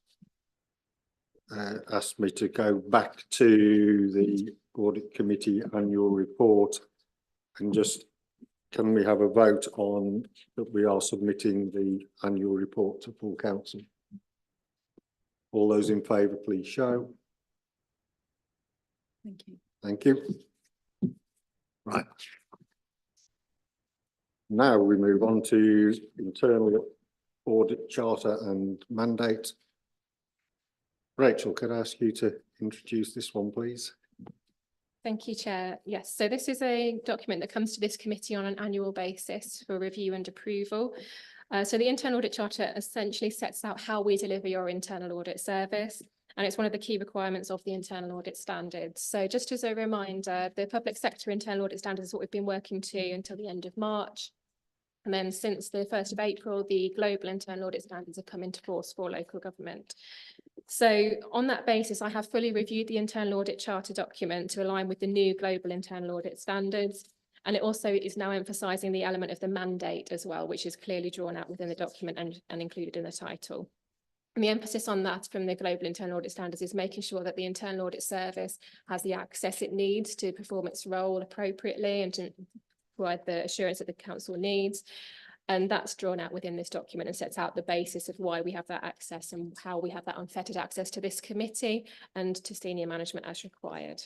[SPEAKER 1] asked me to go back to the audit committee annual report and just, can we have a vote on that we are submitting the annual report to full council? All those in favour, please show.
[SPEAKER 2] Thank you.
[SPEAKER 1] Thank you. Right. Now we move on to internal audit charter and mandate. Rachel, could I ask you to introduce this one, please?
[SPEAKER 9] Thank you, Chair. Yes, so this is a document that comes to this committee on an annual basis for review and approval. So the internal audit charter essentially sets out how we deliver your internal audit service, and it's one of the key requirements of the internal audit standards. So just as a reminder, the public sector internal audit standards is what we've been working to until the end of March. And then since the 1st of April, the global internal audit standards have come into force for local government. So on that basis, I have fully reviewed the internal audit charter document to align with the new global internal audit standards. And it also is now emphasising the element of the mandate as well, which is clearly drawn out within the document and included in the title. And the emphasis on that from the global internal audit standards is making sure that the internal audit service has the access it needs to perform its role appropriately and to provide the assurance that the council needs. And that's drawn out within this document and sets out the basis of why we have that access and how we have that unfettered access to this committee and to senior management as required.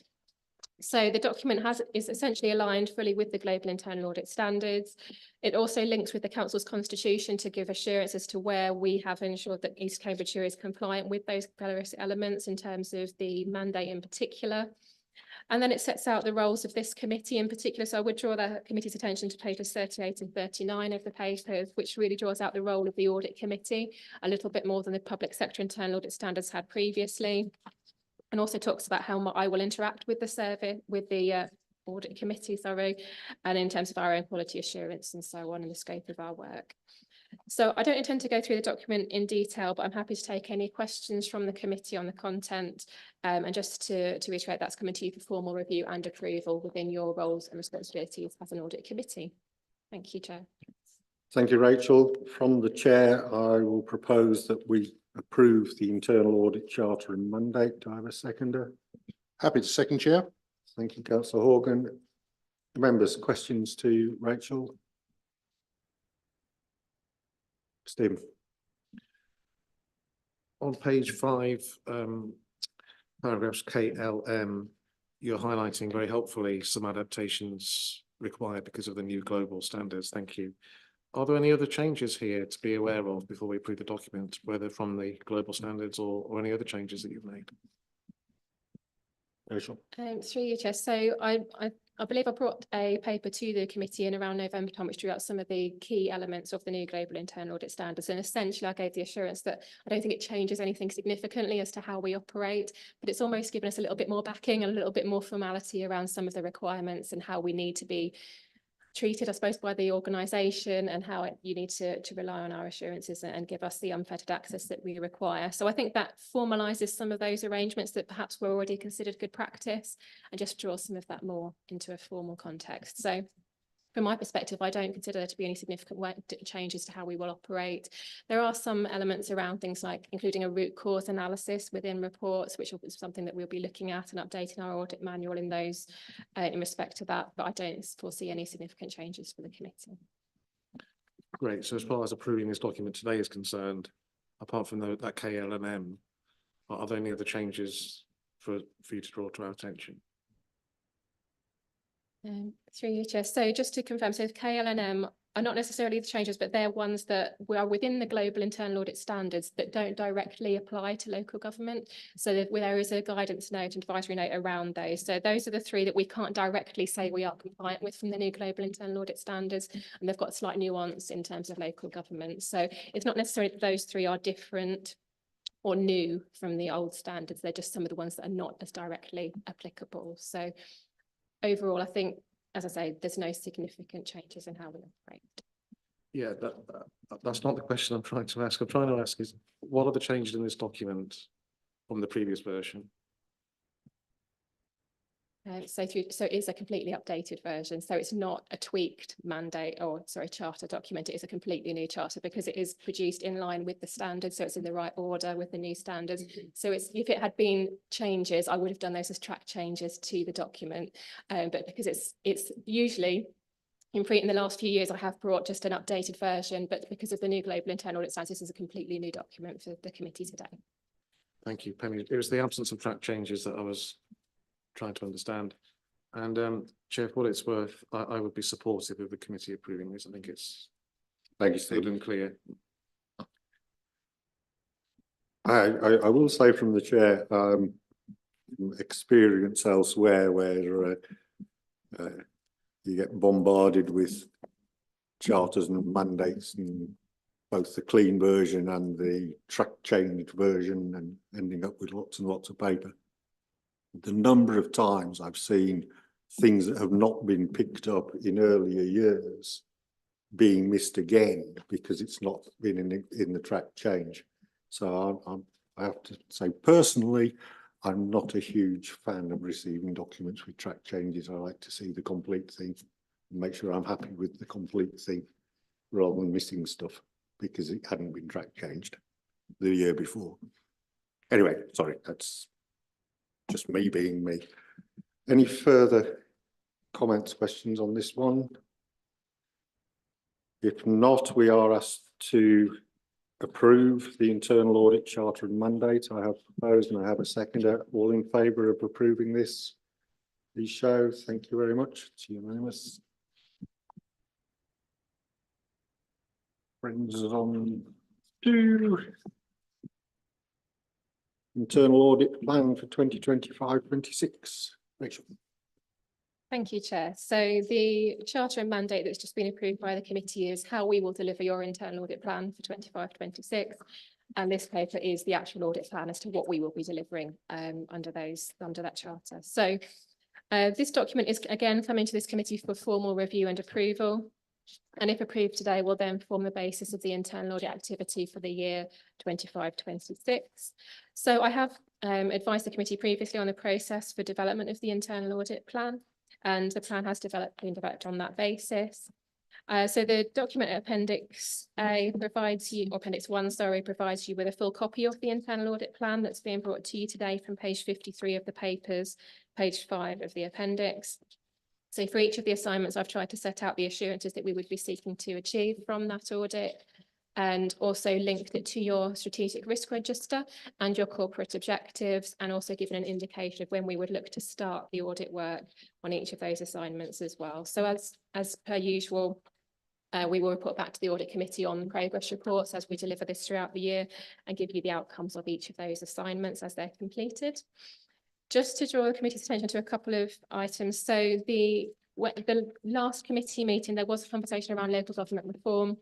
[SPEAKER 9] So the document is essentially aligned fully with the global internal audit standards. It also links with the council's constitution to give assurance as to where we have ensured that East Cambridgeshire is compliant with those various elements in terms of the mandate in particular. And then it sets out the roles of this committee in particular. So I would draw the committee's attention to pages 38 and 39 of the papers, which really draws out the role of the audit committee a little bit more than the public sector internal audit standards had previously. And also talks about how I will interact with the survey, with the audit committee, and in terms of our own quality assurance and so on in the scope of our work. So I don't intend to go through the document in detail, but I'm happy to take any questions from the committee on the content. And just to reiterate, that's coming to you for formal review and approval within your roles and responsibilities as an audit committee. Thank you, Chair.
[SPEAKER 1] Thank you, Rachel. From the chair, I will propose that we approve the internal audit charter and mandate. Do I have a seconder?
[SPEAKER 5] Happy to second, Chair.
[SPEAKER 1] Thank you, Councillor Horgan. Members, questions to Rachel? Stephen.
[SPEAKER 7] On page 5, paragraphs KLM, you're highlighting very helpfully some adaptations required because of the new global standards. Thank you. Are there any other changes here to be aware of before we approve the document, whether from the global standards or any other changes that you've made?
[SPEAKER 1] Rachel?
[SPEAKER 9] Through you, Chair. So I believe I brought a paper to the committee in around November time, which drew out some of the key elements of the new global internal audit standards. And essentially, I gave the assurance that I don't think it changes anything significantly as to how we operate, but it's almost given us a little bit more backing and a little bit more formality around some of the requirements and how we need to be treated, I suppose, by the organisation, and how you need to rely on our assurances and give us the unfettered access that we require. So I think that formalises some of those arrangements that perhaps were already considered good practice, and just draws some of that more into a formal context. So from my perspective, I don't consider there to be any significant changes to how we will operate. There are some elements around things like including a root cause analysis within reports, which is something that we'll be looking at and updating our audit manual in those in respect to that, but I don't foresee any significant changes for the committee.
[SPEAKER 7] Great. So as far as approving this document today is concerned, apart from that KLM, are there any other changes for you to draw to our attention?
[SPEAKER 9] Through you, Chair. So just to confirm, so KLM are not necessarily the changes, but they're ones that are within the global internal audit standards that don't directly apply to local government. So there is a guidance note and advisory note around those. So those are the three that we can't directly say we are compliant with from the new global internal audit standards, and they've got slight nuance in terms of local government. So it's not necessarily that those three are different or new from the old standards. They're just some of the ones that are not as directly applicable. So overall, I think, as I say, there's no significant changes in how we operate.
[SPEAKER 7] Yeah, that's not the question I'm trying to ask. I'm trying to ask is, what are the changes in this document from the previous version?
[SPEAKER 9] So it is a completely updated version. So it's not a tweaked mandate or charter document. It is a completely new charter because it is produced in line with the standards. So it's in the right order with the new standards. So if it had been changes, I would have done those as track changes to the document. But because it's usually in the last few years, I have brought just an updated version, but because of the new global internal audit standards, this is a completely new document for the committee today.
[SPEAKER 7] Thank you, Penny. It was the absence of track changes that I was trying to understand. And Chair, for what it's worth, I would be supportive of the committee approving this. I think it's
[SPEAKER 1] Thank you,
[SPEAKER 7] good
[SPEAKER 1] Steve.
[SPEAKER 7] and clear.
[SPEAKER 1] I will say from the chair, experience elsewhere where you get bombarded with charters and mandates, and both the clean version and the track changed version, and ending up with lots and lots of paper. The number of times I've seen things that have not been picked up in earlier years being missed again because it's not been in the track change. So I have to say, personally, I'm not a huge fan of receiving documents with track changes. I like to see the complete thing and make sure I'm happy with the complete thing rather than missing stuff because it hadn't been track changed the year before. Anyway, sorry, that's just me being me. Any further comments, questions on this one? If not, we are asked to approve the internal audit charter and mandate. I have proposed and I have a seconder. All in favour of approving this, please show. Thank you very much. It's unanimous. Brings us on to internal audit plan for 2025-26. Rachel.
[SPEAKER 9] Thank you, Chair. So the charter and mandate that's just been approved by the committee is how we will deliver your internal audit plan for 25-26. And this paper is the actual audit plan as to what we will be delivering under that charter. So this document is again coming to this committee for formal review and approval. And if approved today, will then form the basis of the internal audit activity for the year 25-26. So I have advised the committee previously on the process for development of the internal audit plan, and the plan has been developed on that basis. So the document Appendix A provides you, or Appendix 1, sorry, provides you with a full copy of the internal audit plan that's being brought to you today from page 53 of the papers, page 5 of the appendix. So for each of the assignments, I've tried to set out the assurances that we would be seeking to achieve from that audit, and also linked it to your strategic risk register and your corporate objectives, and also given an indication of when we would look to start the audit work on each of those assignments as well. So as per usual, we will report back to the audit committee on progress reports as we deliver this throughout the year and give you the outcomes of each of those assignments as they're completed. just to draw the committee's attention to a couple of items. So the last committee meeting, there was a conversation around local government reform.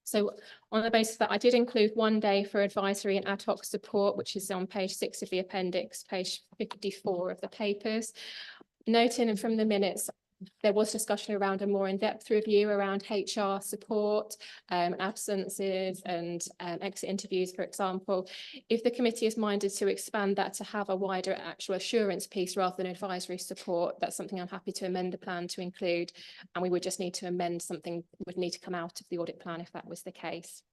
[SPEAKER 9] So on the basis that I did include 1 day for advisory and ad hoc support, which is on page 6 of the appendix, page 54 of the papers. Noting from the minutes, there was discussion around a more in-depth review around HR support, absences and exit interviews, for example. If the committee is minded to expand that to have a wider actual assurance piece rather than advisory support, that's something I'm happy to amend the plan to include. And we would just need to amend something, would need to come out of the audit plan if that was the case.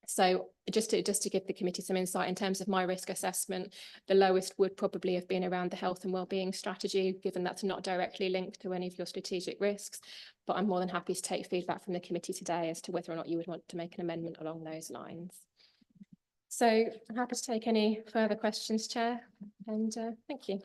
[SPEAKER 9] So just to give the committee some insight in terms of my risk assessment, the lowest would probably have been around the health and wellbeing strategy, given that's not directly linked to any of your strategic risks. But I'm more than happy to take feedback from the committee today as to whether or not you would want to make an amendment along those lines. So I'm happy to take any further questions, Chair, and thank you.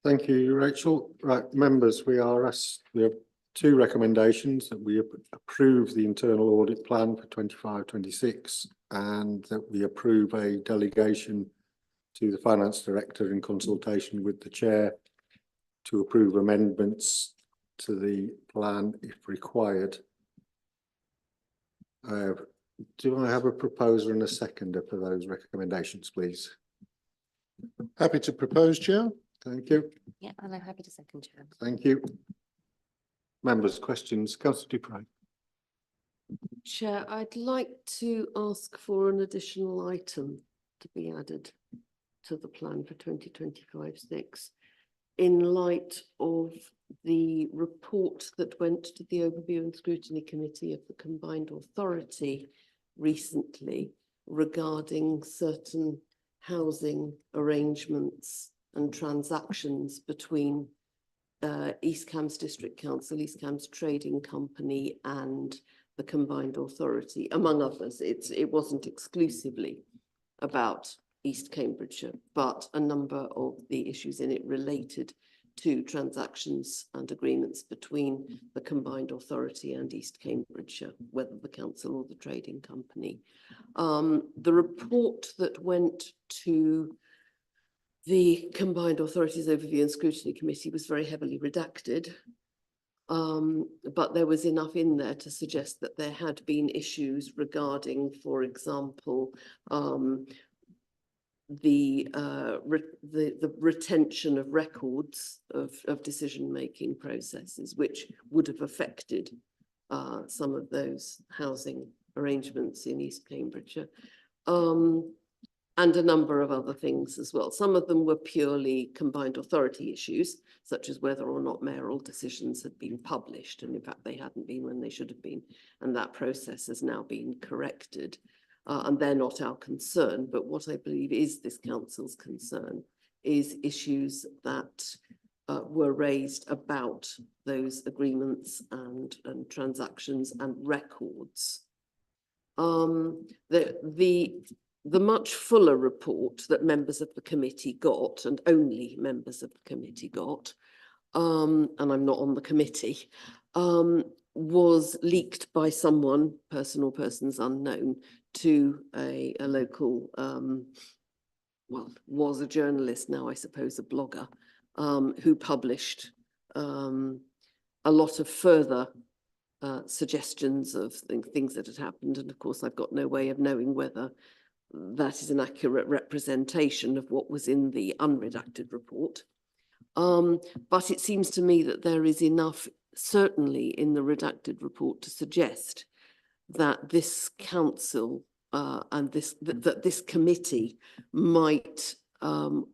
[SPEAKER 1] Thank you, Rachel. Right, members, we have 2 recommendations: that we approve the internal audit plan for 25-26 and that we approve a delegation to the finance director in consultation with the chair to approve amendments to the plan if required. Do I have a proposer and a seconder for those recommendations, please?
[SPEAKER 5] Happy to propose, Chair.
[SPEAKER 1] Thank you.
[SPEAKER 8] Yeah, and I'm happy to second, Chair.
[SPEAKER 1] Thank you. Members, questions? Councillor Dupre.
[SPEAKER 3] Chair, I'd like to ask for an additional item to be added to the plan for 2025-6 in light of the report that went to the Overview and Scrutiny Committee of the Combined Authority recently regarding certain housing arrangements and transactions between East Cambs District Council, East Cambs Trading Company and the Combined Authority, among others. It wasn't exclusively about East Cambridgeshire, but a number of the issues in it related to transactions and agreements between the Combined Authority and East Cambridgeshire, whether the council or the trading company. The report that went to the Combined Authorities Overview and Scrutiny Committee was very heavily redacted, but there was enough in there to suggest that there had been issues regarding, for example, the retention of records of decision-making processes, which would have affected some of those housing arrangements in East Cambridgeshire. And a number of other things as well. Some of them were purely combined authority issues, such as whether or not mayoral decisions had been published. And in fact, they hadn't been when they should have been. And that process has now been corrected. And they're not our concern. But what I believe is this council's concern is issues that were raised about those agreements and transactions and records. The much fuller report that members of the committee got, and only members of the committee got, and I'm not on the committee, was leaked by someone, person or persons unknown, to a local, well, was a journalist, now I suppose a blogger, who published a lot of further suggestions of things that had happened. And of course, I've got no way of knowing whether that is an accurate representation of what was in the unredacted report. But it seems to me that there is enough, certainly in the redacted report, to suggest that this council and that this committee might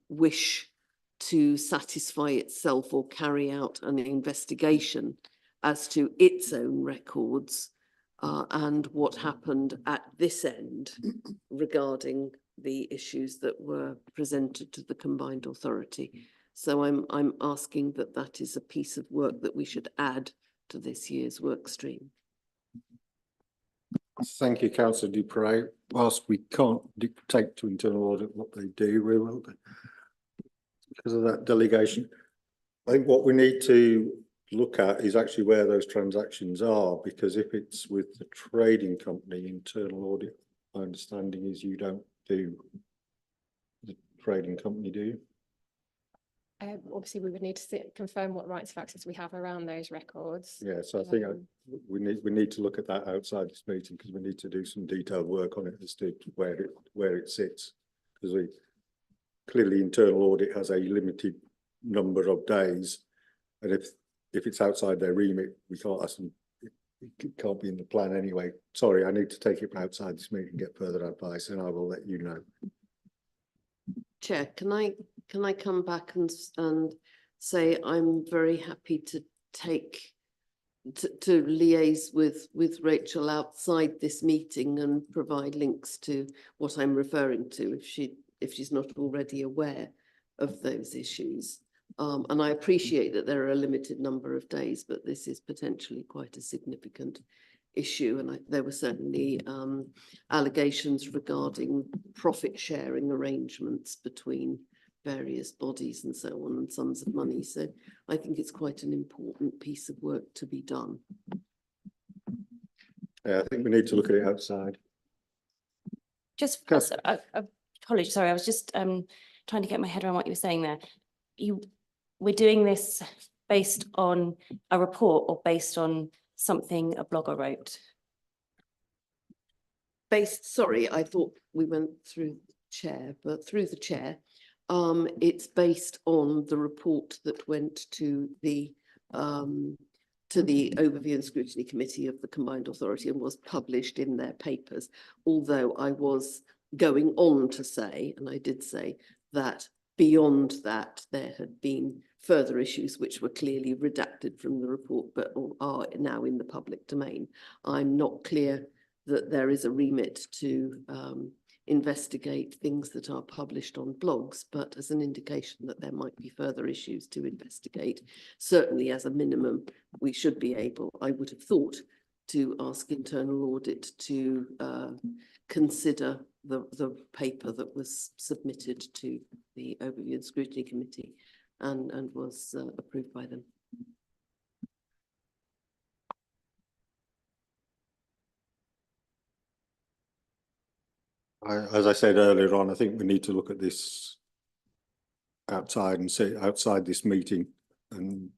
[SPEAKER 3] wish to satisfy itself or carry out an investigation as to its own records and what happened at this end regarding the issues that were presented to the Combined Authority. So I'm asking that that is a piece of work that we should add to this year's work stream.
[SPEAKER 1] Thank you, Councillor Dupre. Whilst we can't dictate to internal audit what they do, we will, because of that delegation. I think what we need to look at is actually where those transactions are, because if it's with the trading company, internal audit, my understanding is you don't do the trading company, do you?
[SPEAKER 9] Obviously, we would need to confirm what rights of access we have around those records.
[SPEAKER 1] Yeah, so I think
[SPEAKER 9] Um,
[SPEAKER 1] we need to look at that outside this meeting because we need to do some detailed work on it as to where it sits. Because we clearly internal audit has a limited number of days, and if it's outside their remit, we can't ask them. It can't be in the plan anyway. Sorry, I need to take it outside this meeting and get further advice, and I will let you know.
[SPEAKER 3] Chair, can I come back and say I'm very happy to take to liaise with Rachel outside this meeting and provide links to what I'm referring to if she's not already aware of those issues. And I appreciate that there are a limited number of days, but this is potentially quite a significant issue. And there were certainly allegations regarding profit sharing arrangements between various bodies and so on, and sums of money. So I think it's quite an important piece of work to be done.
[SPEAKER 1] Yeah, I think we need to look at it outside.
[SPEAKER 8] Just,
[SPEAKER 1] Councillor.
[SPEAKER 8] apologies, sorry, I was just trying to get my head around what you were saying there. We're doing this based on a report or based on something a blogger wrote?
[SPEAKER 3] Sorry, I thought we went through the chair, but through the chair. It's based on the report that went to the Overview and Scrutiny Committee of the Combined Authority and was published in their papers. Although I was going on to say, and I did say that beyond that, there had been further issues which were clearly redacted from the report, but are now in the public domain. I'm not clear that there is a remit to investigate things that are published on blogs, but as an indication that there might be further issues to investigate, certainly as a minimum, we should be able, I would have thought, to ask internal audit to consider the paper that was submitted to the Overview and Scrutiny Committee and was approved by them.
[SPEAKER 1] As I said earlier on, I think we need to look at this outside and see outside this meeting and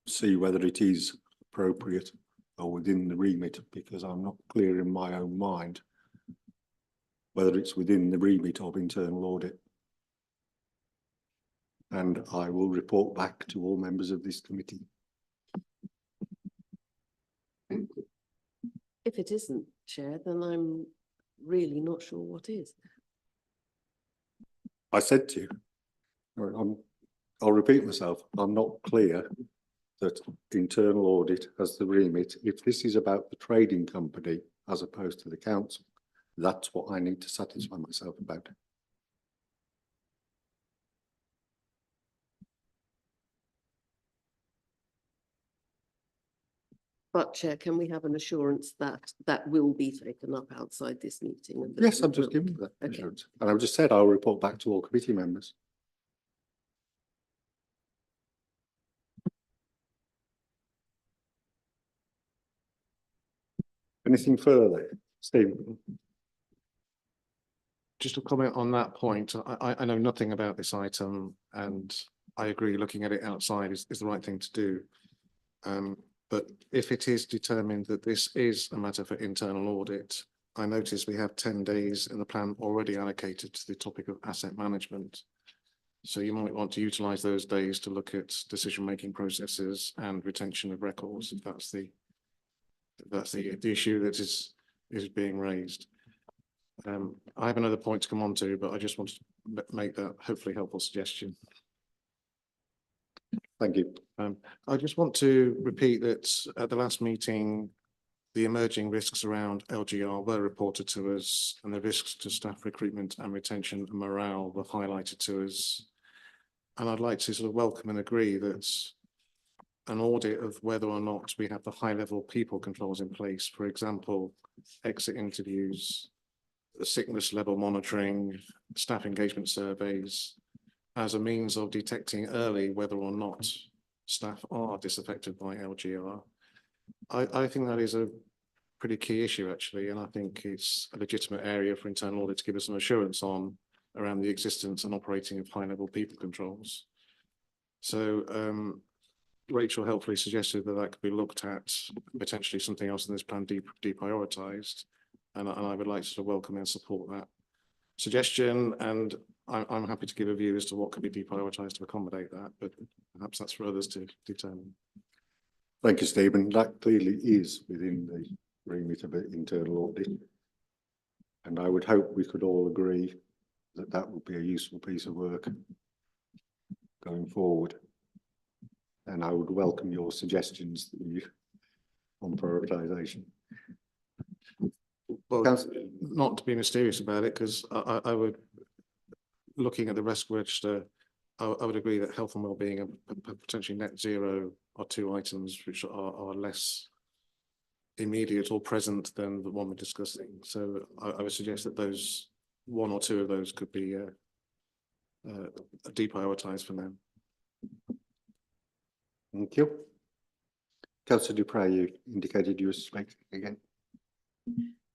[SPEAKER 1] see whether it is appropriate or within the remit, because I'm not clear in my own mind whether it's within the remit of internal audit. And I will report back to all members of this committee.
[SPEAKER 3] If it isn't, Chair, then I'm really not sure what is.
[SPEAKER 1] I said to you, I'll repeat myself, I'm not clear that internal audit has the remit. If this is about the trading company as opposed to the council, that's what I need to satisfy myself about.
[SPEAKER 3] But Chair, can we have an assurance that that will be taken up outside this meeting? And that
[SPEAKER 1] Yes,
[SPEAKER 3] we
[SPEAKER 1] I'm just
[SPEAKER 3] will-
[SPEAKER 1] giving you that
[SPEAKER 3] Okay.
[SPEAKER 1] assurance. And I've just said I'll report back to all committee members. Anything further, Stephen?
[SPEAKER 7] Just to comment on that point, I know nothing about this item and I agree looking at it outside is the right thing to do. But if it is determined that this is a matter for internal audit, I notice we have 10 days in the plan already allocated to the topic of asset management. So you might want to utilise those days to look at decision-making processes and retention of records, if that's the issue that is being raised. I have another point to come on to, but I just want to make that hopefully helpful suggestion.
[SPEAKER 1] Thank you.
[SPEAKER 7] I just want to repeat that at the last meeting, the emerging risks around LGR were reported to us and the risks to staff recruitment and retention and morale were highlighted to us. And I'd like to sort of welcome and agree that an audit of whether or not we have the high level people controls in place, for example, exit interviews, the sickness level monitoring, staff engagement surveys, as a means of detecting early whether or not staff are disaffected by LGR. I think that is a pretty key issue actually, and I think it's a legitimate area for internal audit to give us some assurance on around the existence and operating of high level people controls. So Rachel helpfully suggested that that could be looked at, potentially something else in this plan deprioritised. And I would like to welcome and support that suggestion, and I'm happy to give a view as to what could be deprioritised to accommodate that, but perhaps that's for others to determine.
[SPEAKER 1] Thank you, Stephen. That clearly is within the remit of an internal audit. And I would hope we could all agree that that would be a useful piece of work going forward. And I would welcome your suggestions that you on prioritisation.
[SPEAKER 7] Well,
[SPEAKER 1] Councillor-
[SPEAKER 7] not to be mysterious about it, because I would, looking at the risk register, I would agree that health and wellbeing and potentially net zero are two items which are less immediate or present than the one we're discussing. So I would suggest that those one or two of those could be deprioritised for now.
[SPEAKER 1] Thank you. Councillor Dupre, you indicated you were speaking again.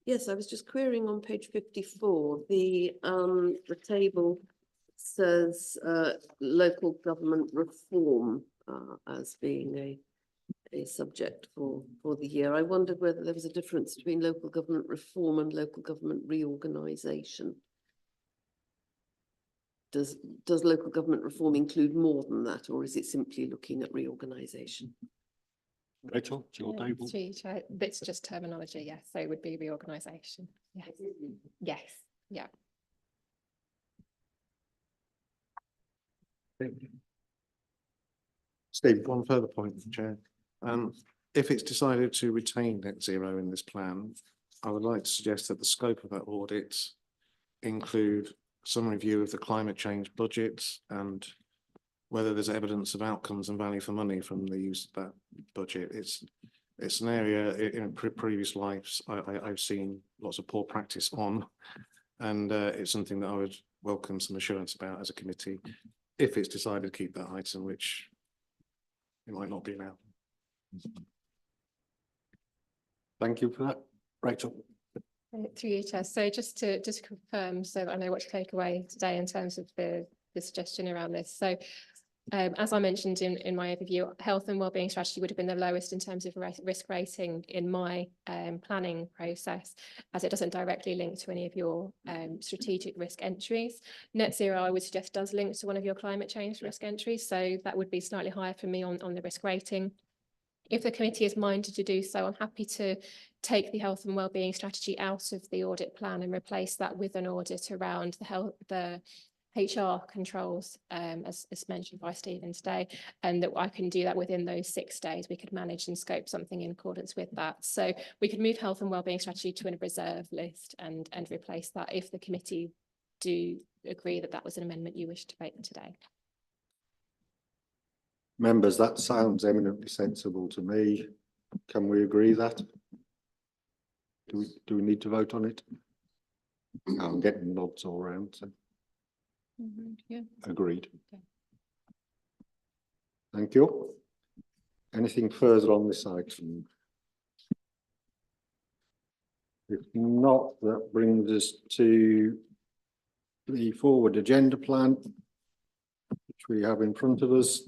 [SPEAKER 3] Yes, I was just querying on page 54, the table says local government reform as being a subject for the year. I wondered whether there was a difference between local government reform and local government reorganisation. Does local government reform include more than that, or is it simply looking at reorganisation?
[SPEAKER 1] Rachel, it's your table.
[SPEAKER 9] It's just terminology, yes, so it would be reorganisation, yes, yes, yeah.
[SPEAKER 1] Steve,
[SPEAKER 7] One further point, Chair. If it's decided to retain net zero in this plan, I would like to suggest that the scope of that audit include some review of the climate change budget and whether there's evidence of outcomes and value for money from the use of that budget. It's an area in previous lives I've seen lots of poor practice on, and it's something that I would welcome some assurance about as a committee if it's decided to keep that item, which it might not be now.
[SPEAKER 1] thank you for that. Rachel.
[SPEAKER 9] Through you, Chair. So just to confirm, so that I know what to take away today in terms of the suggestion around this. So as I mentioned in my overview, health and wellbeing strategy would have been the lowest in terms of risk rating in my planning process, as it doesn't directly link to any of your strategic risk entries. Net zero, I would suggest, does link to one of your climate change risk entries, so that would be slightly higher for me on the risk rating. If the committee is minded to do so, I'm happy to take the health and wellbeing strategy out of the audit plan and replace that with an audit around the HR controls, as mentioned by Stephen today, and that I can do that within those 6 days. We could manage and scope something in accordance with that. So we could move health and wellbeing strategy to a reserve list and replace that if the committee do agree that that was an amendment you wish to make today.
[SPEAKER 1] Members, that sounds eminently sensible to me. Can we agree that? Do we need to vote on it? I'm getting nods all around, so
[SPEAKER 9] Yeah.
[SPEAKER 1] agreed.
[SPEAKER 9] Okay.
[SPEAKER 1] Thank you. Anything further on this item? If not, that brings us to the forward agenda plan, which we have in front of us.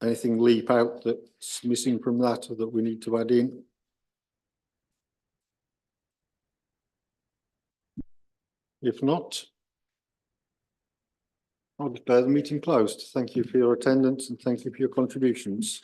[SPEAKER 1] Anything leap out that's missing from that or that we need to add in? If not, I'll declare the meeting closed. Thank you for your attendance and thank you for your contributions.